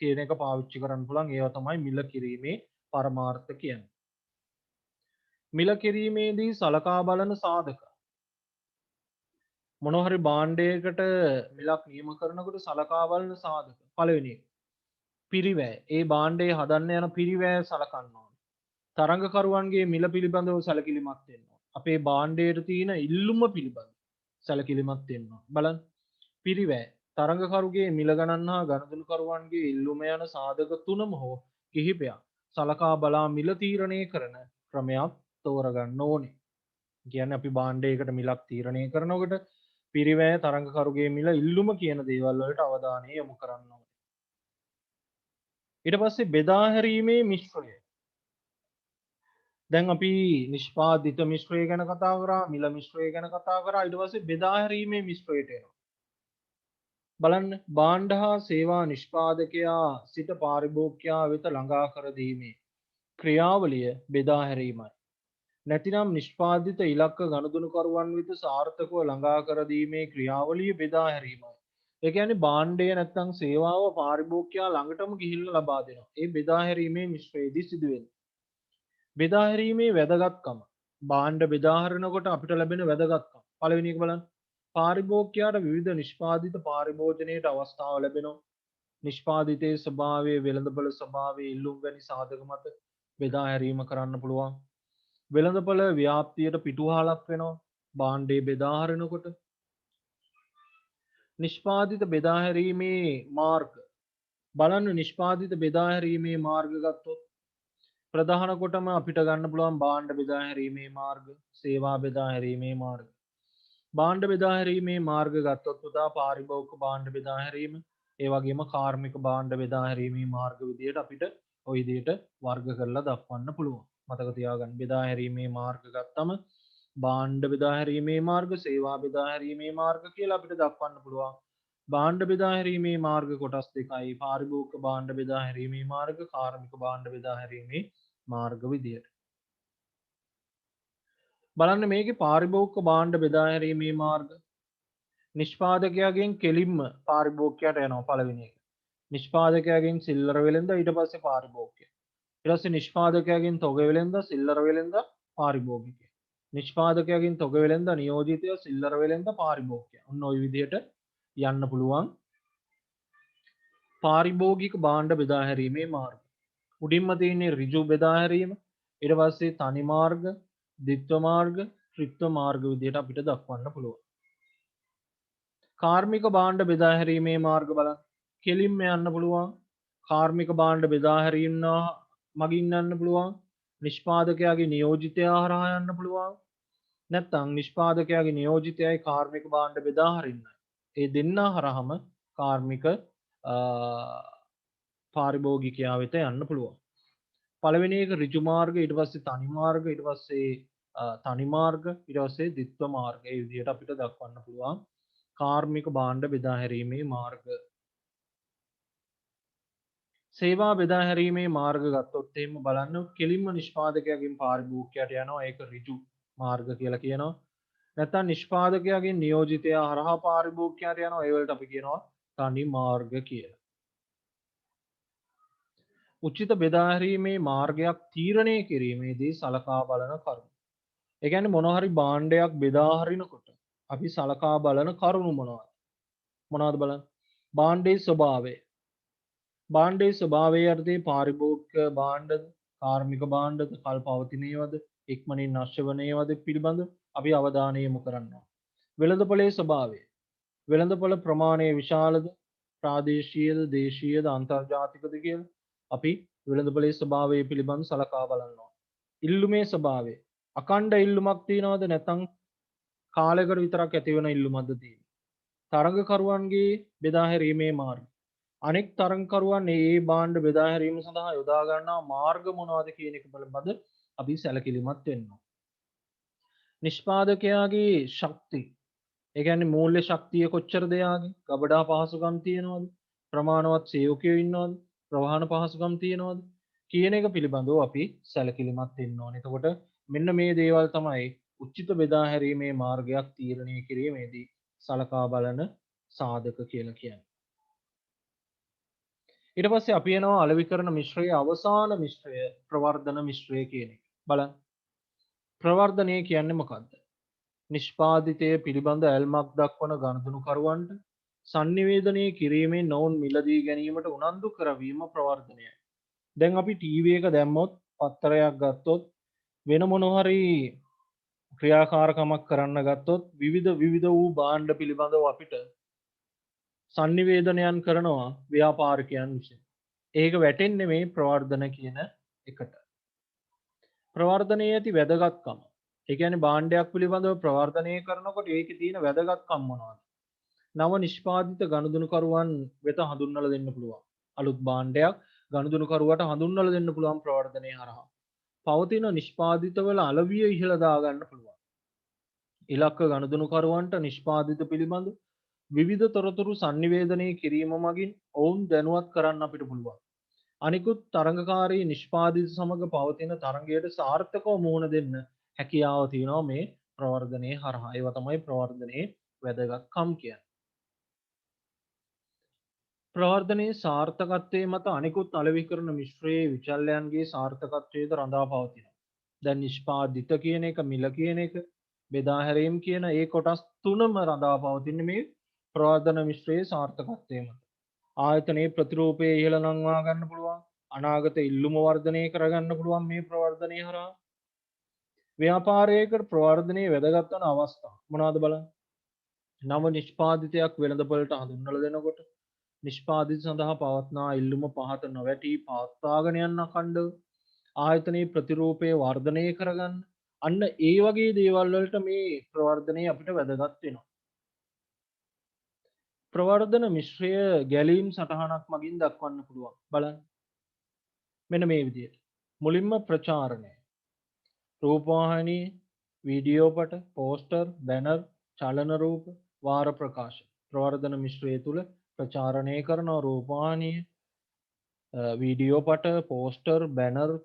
කියන එක පාවිච්චි කරන්න පුළුවන්. ඒවා තමයි මිල කිරීමේ පරමාර්ථ කියන්නේ. මිල කිරීමේදී සලකා බලන සාධක. මොනවා හරි භාණ්ඩයකට මිලක් නියම කරනකොට සලකා බලන සාධක. පළවෙනි එක පිරිවැය. ඒ භාණ්ඩය හදන්න යන පිරිවැය සලකන්න ඕනේ. තරඟකරුවන්ගේ මිල පිළිබඳව සැලකිලිමත් වෙන්න ඕනේ. අපේ භාණ්ඩයට තියෙන ඉල්ලුම පිළිබඳව සැලකිලිමත් වෙන්න ඕනේ. බලන්න පිරිවැය. තරඟකරුගේ මිල ගණන් හා ගනුදෙනුකරුවන්ගේ ඉල්ලුම යන සාධක තුනම හෝ කිහිපයක් සලකා බලා මිල තීරණය කරන ක්‍රමයක් තෝරගන්න ඕනේ. කියන්නේ අපි භාණ්ඩයකට මිලක් තීරණය කරනකොට පිරිවැය තරඟකරුගේ මිල ඉල්ලුම කියන දේවල් වලට අවධානය යොමු කරන්න ඕනේ. ඊට පස්සේ බෙදා හැරීමේ මිශ්‍රය. දැන් අපි නිෂ්පාදිත මිශ්‍රය ගැන කතා කරා, මිල මිශ්‍රය ගැන කතා කරා. ඊට පස්සේ බෙදා හැරීමේ මිශ්‍රයට එනවා. බලන්න භාණ්ඩ හා සේවා නිෂ්පාදකයා සිට පාරිභෝගිකයා වෙත ළඟා කර දීමේ ක්‍රියාවලිය බෙදා හැරීමයි. නැතිනම් නිෂ්පාදිත ඉලක්ක ගනුදෙනුකරුවන් වෙත සාර්ථකව ළඟා කර දීමේ ක්‍රියාවලිය බෙදා හැරීමයි. ඒ කියන්නේ භාණ්ඩය නැත්නම් සේවාව පාරිභෝගිකයා ළඟටම ගිහිල්ලා ලබා දෙනවා. ඒ බෙදා හැරීමේ මිශ්‍රයේදී සිදුවෙන්නේ. බෙදා හැරීමේ වැදගත්කම. භාණ්ඩ බෙදා හරිනකොට අපිට ලැබෙන වැදගත්කම. පළවෙනි එක බලන්න. පාරිභෝගිකයාට විවිධ නිෂ්පාදිත පාරිභෝජනයට අවස්ථාව ලැබෙනවා. නිෂ්පාදිතයේ ස්වභාවය, වෙළඳපොළ ස්වභාවය, ඉල්ලුම් වැනි සාධක මත බෙදා හැරීම කරන්න පුළුවන්. වෙළඳපොළ ව්‍යාප්තියට පිටුවහලක් වෙනවා. භාණ්ඩේ බෙදා හරිනකොට. නිෂ්පාදිත බෙදා හැරීමේ මාර්ග. බලන්න නිෂ්පාදිත බෙදා හැරීමේ මාර්ග ගත්තොත් ප්‍රධාන කොටම අපිට ගන්න පුළුවන් භාණ්ඩ බෙදා හැරීමේ මාර්ග, සේවා බෙදා හැරීමේ මාර්ග. භාණ්ඩ බෙදා හැරීමේ මාර්ග ගත්තොත් පුතා පාරිභෝගික භාණ්ඩ බෙදා හැරීම, ඒ වගේම කාර්මික භාණ්ඩ බෙදා හැරීමේ මාර්ග විදියට අපිට ওই විදියට වර්ග කරලා දක්වන්න පුළුවන්. මතක තියාගන්න බෙදා හැරීමේ මාර්ග ගත්තම භාණ්ඩ බෙදා හැරීමේ මාර්ග, සේවා බෙදා හැරීමේ මාර්ග කියලා අපිට දක්වන්න පුළුවන්. භාණ්ඩ බෙදා හැරීමේ මාර්ග කොටස් දෙකයි. පාරිභෝගික භාණ්ඩ බෙදා හැරීමේ මාර්ග, කාර්මික භාණ්ඩ බෙදා හැරීමේ මාර්ග විදියට. බලන්න මේකේ පාරිභෝගික භාණ්ඩ බෙදා හැරීමේ මාර්ග නිෂ්පාදකයාගෙන් කෙලින්ම පාරිභෝගිකයාට යනවා පළවෙනි එක. නිෂ්පාදකයාගෙන් සිල්ලර වෙළඳ ඊට පස්සේ පාරිභෝගිකයා. ඊට පස්සේ නිෂ්පාදකයාගෙන් තොග වෙළඳ සිල්ලර වෙළඳ පාරිභෝගිකයා. නිෂ්පාදකයාගෙන් තොග වෙළඳ නියෝජිතය සිල්ලර වෙළඳ පාරිභෝගිකයා. ඔන්න ওই විදිහට යන්න පුළුවන් පාරිභෝගික භාණ්ඩ බෙදා හැරීමේ මාර්ග. උඩින්ම තියෙන්නේ ඍජු බෙදා හැරීම. ඊට පස්සේ තනි මාර්ග, ද්විත්ව මාර්ග, ත්‍රිත්ව මාර්ග විදිහට අපිට දක්වන්න පුළුවන්. කාර්මික භාණ්ඩ බෙදා හැරීමේ මාර්ග බලන්න. කෙලින්ම යන්න පුළුවන්. කාර්මික භාණ්ඩ බෙදා හැරීම මගින් යන්න පුළුවන්. නිෂ්පාදකයාගේ නියෝජිතයා හරහා යන්න පුළුවන්. නැත්නම් නිෂ්පාදකයාගේ නියෝජිතයයි කාර්මික භාණ්ඩ බෙදා හරින්නයි. ඒ දෙන්නා හරහාම කාර්මික පාරිභෝගිකයා වෙත යන්න පුළුවන්. පළවෙනි එක ඍජු මාර්ග, ඊට පස්සේ තනි මාර්ග, ඊට පස්සේ තනි මාර්ග, ඊට පස්සේ ද්විත්ව මාර්ග. ඒ විදිහට අපිට දක්වන්න පුළුවන් කාර්මික භාණ්ඩ බෙදා හැරීමේ මාර්ග. සේවා බෙදා හැරීමේ මාර්ග ගත්තොත් එහෙම බලන්න කෙලින්ම නිෂ්පාදකයාගෙන් පාරිභෝගිකයාට යනවා. ඒක ඍජු මාර්ග කියලා කියනවා. නැත්නම් නිෂ්පාදකයාගෙන් නියෝජිතයා හරහා පාරිභෝගිකයාට යනවා. ඒ වලට අපි කියනවා තනි මාර්ග කියලා. උචිත බෙදා හැරීමේ මාර්ගයක් තීරණය කිරීමේදී සලකා බලන කරුණු. ඒ කියන්නේ මොන හරි භාණ්ඩයක් බෙදා හරිනකොට අපි සලකා බලන කරුණු මොනවද? මොනවද බලන්න? භාණ්ඩයේ ස්වභාවය. භාණ්ඩයේ ස්වභාවය යටතේ පාරිභෝගික භාණ්ඩද, කාර්මික භාණ්ඩද, කල් පවතිනේවද, ඉක්මනින් නැශ වනේවද පිළිබඳ අපි අවධානය යොමු කරනවා. වෙළඳපොලේ ස්වභාවය. වෙළඳපොළ ප්‍රමාණය විශාලද, ප්‍රාදේශීයද, දේශීයද, අන්තර්ජාතිකද කියලා අපි වෙළඳපොලේ ස්වභාවය පිළිබඳ සලකා බලනවා. ඉල්ලුමේ ස්වභාවය. අඛණ්ඩ ඉල්ලුමක් තියෙනවද නැත්නම් කාලයකට විතරක් ඇති වෙන ඉල්ලුමක්ද තියෙන්නේ? තරඟකරුවන්ගේ බෙදා හැරීමේ මාර්ග. අනෙක් තරඟකරුවන් මේ භාණ්ඩ බෙදා හැරීම සඳහා යොදා ගන්නා මාර්ග මොනවද කියන එක පිළිබඳ අපි සැලකිලිමත් වෙන්න ඕන. නිෂ්පාදකයාගේ ශක්තිය. ඒ කියන්නේ මූල්‍ය ශක්තිය කොච්චරද යාගේ? ගබඩා පහසුකම් තියෙනවද? ප්‍රමාණවත් සේවකයෝ ඉන්නවද? ප්‍රවාහන පහසුකම් තියෙනවද? කියන එක පිළිබඳව අපි සැලකිලිමත් වෙන්න ඕනේ. එතකොට මෙන්න මේ දේවල් තමයි උචිත බෙදා හැරීමේ මාර්ගයක් තීරණය කිරීමේදී සලකා බලන සාධක කියලා කියන්නේ. ඊට පස්සේ අපි යනවා අලෙවිකරණ මිශ්‍රයේ අවසාන මිශ්‍රය ප්‍රවර්ධන මිශ්‍රය කියන එක. බලන්න. ප්‍රවර්ධනය කියන්නේ මොකක්ද? නිෂ්පාදිතය පිළිබඳ ඇල්මක් දක්වන ගනුදෙනුකරුවන්ට sannivedanaya කිරීමෙන් ඔවුන් මිලදී ගැනීමට උනන්දු කරවීම ප්‍රවර්ධනයයි. දැන් අපි ටීවී එක දැම්මොත්, පත්තරයක් ගත්තොත්, වෙන මොන හරි ක්‍රියාකාරකමක් කරන්න ගත්තොත් විවිධ වූ භාණ්ඩ පිළිබඳව අපිට sannivedanayan කරනවා ව්‍යාපාරිකයන් විසින්. ඒක වැටෙන්නේ මේ ප්‍රවර්ධන කියන එකට. ප්‍රවර්ධනයේ ඇති වැදගත්කම. ඒ කියන්නේ භාණ්ඩයක් පිළිබඳව ප්‍රවර්ධනය කරනකොට ඒකේ තියෙන වැදගත්කම් මොනවද? නව නිෂ්පාදිත ගනුදෙනුකරුවන් වෙත හඳුන්වලා දෙන්න පුළුවන්. අලුත් භාණ්ඩයක් ගනුදෙනුකරුවට හඳුන්වලා දෙන්න පුළුවන් ප්‍රවර්ධනය හරහා. පවතින නිෂ්පාදිතවල අලවිය ඉහළ දාගන්න පුළුවන්. ඉලක්ක ගනුදෙනුකරුවන්ට නිෂ්පාදිත පිළිබඳ විවිධ තොරතුරු sannivedanaya කිරීම මගින් ඔවුන් දැනුවත් කරන්න අපිට පුළුවන්. අනිකුත් තරඟකාරී නිෂ්පාදිත සමග පවතින තරඟයට සාර්ථකව මුහුණ දෙන්න හැකියාව තියෙනවා මේ ප්‍රවර්ධනයේ හරහා. ඒවා තමයි ප්‍රවර්ධනයේ වැදගත්කම් කියන්නේ. ප්‍රවර්ධනයේ සාර්ථකත්වයේ මත අනිකුත් අලෙවිකරන මිශ්‍රයේ විචල්යන්ගේ සාර්ථකත්වයේද රඳා පවතිනවා. දැන් නිෂ්පාදිත කියන එක, මිල කියන එක, බෙදා හැරීම් කියන ඒ කොටස් තුනම රඳා පවතින්නේ මේ ප්‍රවර්ධන මිශ්‍රයේ සාර්ථකත්වයේ මත. ආයතනයේ ප්‍රතිරූපයේ ඉහළ නංවා ගන්න පුළුවන්. අනාගත ඉල්ලුම වර්ධනය කරගන්න පුළුවන් මේ ප්‍රවර්ධනය හරහා. ව්‍යාපාරයකට ප්‍රවර්ධනයේ වැදගත් වන අවස්ථා මොනවද බලන්න. නව නිෂ්පාදිතයක් වෙළඳපොළට හඳුන්වලා දෙනකොට නිෂ්පාදිත සඳහා පවත්නා ඉල්ලුම පහත නොවැටි පවත්වාගෙන යන්න අඛණ්ඩව ආයතනයේ ප්‍රතිරූපය වර්ධනය කරගන්න අන්න ඒ වගේ දේවල් වලට මේ ප්‍රවර්ධනය අපිට වැදගත් වෙනවා. ප්‍රවර්ධන මිශ්‍රය ගැලීම් සටහනක් මගින් දක්වන්න පුළුවන්. බලන්න. මෙන්න මේ විදිහට. මුලින්ම ප්‍රචාරණය. රූපවාහිනී, වීඩියෝ පට, පෝස්ටර්, බැනර්, චලන රූප, වාර ප්‍රකාශ. ප්‍රවර්ධන මිශ්‍රය තුල ප්‍රචාරණය කරන රූපවාහිනී, වීඩියෝ පට, පෝස්ටර්, බැනර්,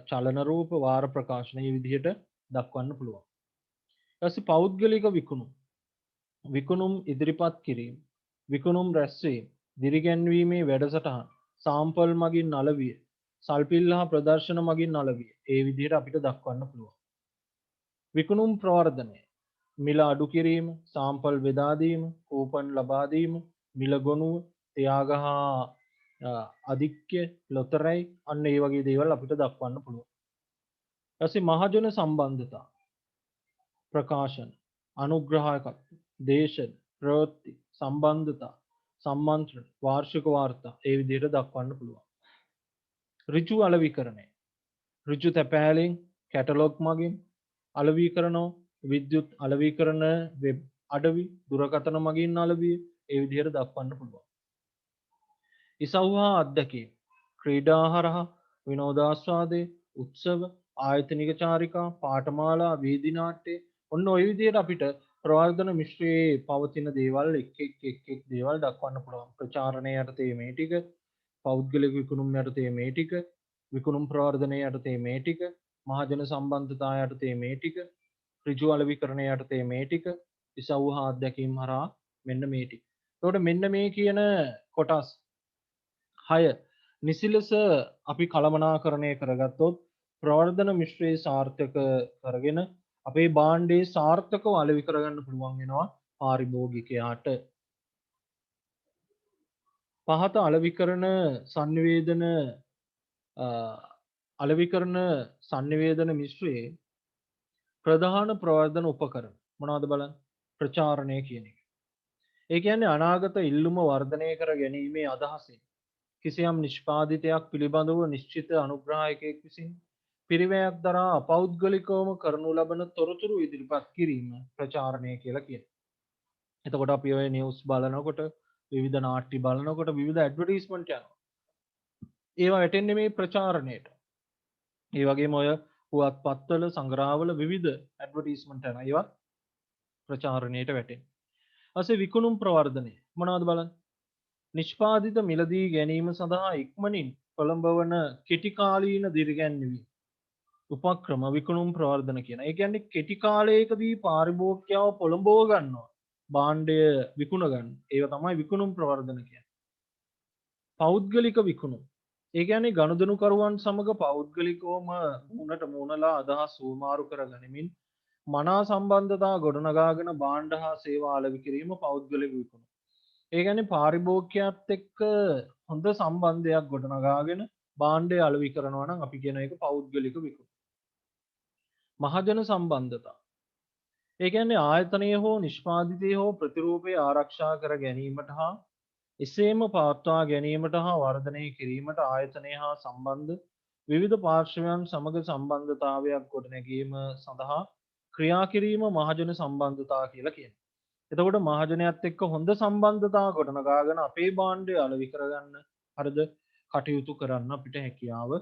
චලන රූප, වාර ප්‍රකාශන මේ විදිහට දක්වන්න පුළුවන්. ඊට පස්සේ පෞද්ගලික විකුණුම්. විකුණුම් ඉදිරිපත් කිරීම, විකුණුම් රැස්වීම, දිරිගැන්වීමේ වැඩසටහන්, සාම්පල් මගින් අලවිය, සල්පිල් හා ප්‍රදර්ශන මගින් අලවිය. ඒ විදිහට අපිට දක්වන්න පුළුවන්. විකුණුම් ප්‍රවර්ධනය. මිල අඩු කිරීම, සාම්පල් බෙදා දීම, කූපන් ලබා දීම, මිල ගොනුව, ත්‍යාග හා අධික්‍ය, ලොතරැයි අන්න ඒ වගේ දේවල් අපිට දක්වන්න පුළුවන්. ඊට පස්සේ මහජන සම්බන්ධතා. ප්‍රකාශන, අනුග්‍රහකත්ව, දේශන, ප්‍රවෘත්ති, සම්බන්ධතා, සම්මන්ත්‍රණ, වාර්ෂික වාර්තා ඒ විදිහට දක්වන්න පුළුවන්. ඍජු අලෙවිකරණය. ඍජු තැපෑලෙන් කැටලොග් මගින් අලෙවිකරනවා, විද්‍යුත් අලෙවිකරණ වෙබ් අඩවි, දුරකථන මගින් අලෙවිය ඒ විදිහට දක්වන්න පුළුවන්. ඉසව් හා අත්දැකීම්. ක්‍රීඩා හරහා විනෝදාස්වාදය, උත්සව, ආයතනික චාරිකා, පාඨමාලා, වීදි නාට්‍ය ඔන්න ඔය විදිහට අපිට ප්‍රවර්ධන මිශ්‍රයේ පවතින දේවල් එක් දේවල් දක්වන්න පුළුවන්. ප්‍රචාරණය යටතේ මේ ටික, පෞද්ගලික විකුණුම් යටතේ මේ ටික, විකුණුම් ප්‍රවර්ධනය යටතේ මේ ටික, මහජන සම්බන්ධතා යටතේ මේ ටික, ඍජු අලෙවිකරණය යටතේ මේ ටික, ඉසව් හා අත්දැකීම් හරහා මෙන්න මේ ටික. එතකොට මෙන්න මේ කියන කොටස් 6 නිසි ලෙස අපි කළමනාකරණය කරගත්තොත් ප්‍රවර්ධන මිශ්‍රයේ සාර්ථක කරගෙන අපේ භාණ්ඩයේ සාර්ථකව අලෙවි කරගන්න පුළුවන් වෙනවා පාරිභෝගිකයාට. පහත අලෙවිකරණ sannivedana අලෙවිකරණ sannivedana මිශ්‍රයේ ප්‍රධාන ප්‍රවර්ධන උපකරණ මොනවද බලන්න. ප්‍රචාරණය කියන එක. ඒ කියන්නේ අනාගත ඉල්ලුම වර්ධනය කර ගැනීමේ අදහසින් කිසියම් නිෂ්පාදිතයක් පිළිබඳව නිශ්චිත අනුග්‍රාහකයෙක් විසින් පිරිවැයක් දරා අපෞද්ගලිකවම කරනු ලබන තොරතුරු ඉදිරිපත් කිරීම ප්‍රචාරණය කියලා කියනවා. එතකොට අපි ඔය නිවුස් බලනකොට, විවිධ නාට්‍ය බලනකොට විවිධ ඇඩ්වර්ටයිස්මන්ට් යනවා. ඒවා වැටෙන්නේ මේ ප්‍රචාරණයට. ඒ වගේම ඔය පුවත්පත්වල, සංග්‍රහවල විවිධ ඇඩ්වර්ටයිස්මන්ට් යනවා. ඒවා ප්‍රචාරණයට වැටෙනවා. ඊපස්සේ විකුණුම් ප්‍රවර්ධනය මොනවද බලන්න. නිෂ්පාදිත මිලදී ගැනීම සඳහා ඉක්මනින් කොළඹවන කෙටි කාලීන දිරිගැන්වීම උපක්‍රම විකුණුම් ප්‍රවර්ධන කියන. ඒ කියන්නේ කෙටි කාලයකදී පාරිභෝගිකයව පොළඹව ගන්නවා. භාණ්ඩය විකුණ ගන්න. ඒක තමයි විකුණුම් ප්‍රවර්ධන කියන්නේ. පෞද්ගලික විකුණුම්. ඒ කියන්නේ ගනුදෙනුකරුවන් සමග පෞද්ගලිකවම මුණට මුණලා අදහස් සූමාරු කර ගනිමින් මනා සම්බන්ධතා ගොඩනගාගෙන භාණ්ඩ හා සේවා අලෙවි කිරීම පෞද්ගලික විකුණුම්. ඒ කියන්නේ පාරිභෝගිකයාත් එක්ක හොඳ සම්බන්ධයක් ගොඩනගාගෙන භාණ්ඩය අලෙවි කරනවා නම් අපි කියන එක පෞද්ගලික විකුණුම්. මහජන සම්බන්ධතා. ඒ කියන්නේ ආයතනය හෝ නිෂ්පාදිතය හෝ ප්‍රතිරූපය ආරක්ෂා කර ගැනීමට හා එසේම පවත්වා ගැනීමට හා වර්ධනය කිරීමට ආයතනය හා සම්බන්ධ විවිධ පාර්ශවයන් සමග සම්බන්ධතාවයක් ගොඩනැගීම සඳහා ක්‍රියා කිරීම මහජන සම්බන්ධතා කියලා කියනවා. එතකොට මහජනයත් එක්ක හොඳ සම්බන්ධතා ගොඩනගාගෙන අපේ භාණ්ඩය අලෙවි කරගන්න හරිද කටයුතු කරන්න අපිට හැකියාව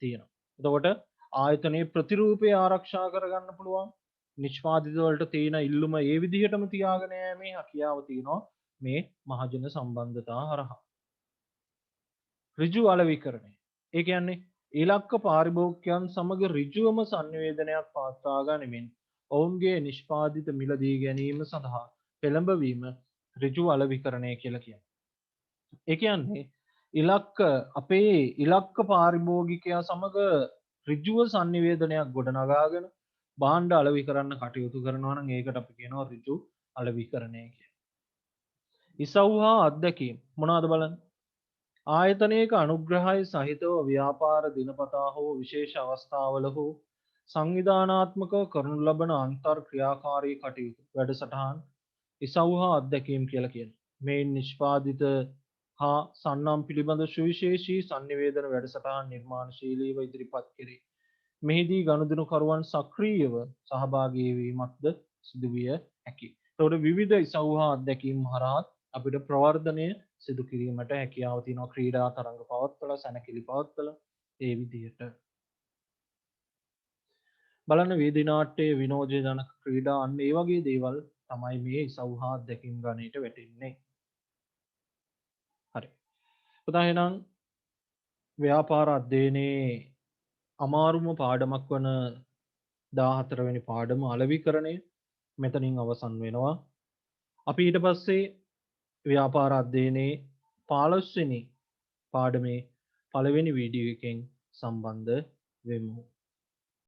තියෙනවා. එතකොට ආයතනයේ ප්‍රතිරූපය ආරක්ෂා කරගන්න පුළුවන්. නිෂ්පාදිත වලට තියෙන ඉල්ලුම ඒ විදිහටම තියාගෙන යෑමේ හැකියාව තියෙනවා මේ මහජන සම්බන්ධතා හරහා. ඍජු අලෙවිකරණය. ඒ කියන්නේ ඉලක්ක පාරිභෝගිකයන් සමග ඍජුවම සංනිවේදනයක් පවත්වා ගනිමින් ඔවුන්ගේ නිෂ්පාදිත මිලදී ගැනීම සඳහා පෙළඹවීම ඍජු අලෙවිකරණය කියලා කියනවා. ඒ කියන්නේ අපේ ඉලක්ක පාරිභෝගිකයා සමග ඍජුව සංනිවේදනයක් ගොඩනගාගෙන භාණ්ඩ අලෙවි කරන්න කටයුතු කරනවා නම් ඒකට අපි කියනවා ඍජු අලෙවිකරණය කියලා. ඉසව් හා අත්දැකීම් මොනවද බලන්න? ආයතනයක අනුග්‍රහය සහිතව ව්‍යාපාර දිනපතා හෝ විශේෂ අවස්ථාවල හෝ සංවිධානාත්මකව කරනු ලබන අන්තර් ක්‍රියාකාරී කටයුතු වැඩසටහන් ඉසව් හා අත්දැකීම් කියලා කියනවා. මේ නිෂ්පාදිත හා සන්නම් පිළිබඳ සුවිශේෂී sannivedana වැඩසටහන් නිර්මාණශීලීව ඉදිරිපත් කෙරේ. මෙහිදී ගනුදෙනුකරුවන් සක්‍රීයව සහභාගී වීමක්ද සිදු විය හැකියි. එතකොට විවිධ ඉසව් හා අත්දැකීම් හරහා අපිට ප්‍රවර්ධනය සිදු කිරීමට හැකියාව තියෙනවා. ක්‍රීඩා තරඟ පවත්වලා සැනකෙළි පවත්වලා ඒ විදිහට බලන්න වේදි නාට්‍ය විනෝදජනක ක්‍රීඩා අන්න ඒ වගේ දේවල් තමයි මේ ඉසව් හා අත්දැකීම් ගණයට වැටෙන්නේ. හරි. එහෙනම් ව්‍යාපාර අධ්‍යයනයේ අමාරුම පාඩමක් වන 14 වෙනි පාඩම අලෙවිකරණය මෙතනින් අවසන් වෙනවා. අපි ඊට පස්සේ ව්‍යාපාර අධ්‍යයනයේ 15 වෙනි පාඩමේ පළවෙනි වීඩියෝ එකෙන් සම්බන්ධ වෙමු.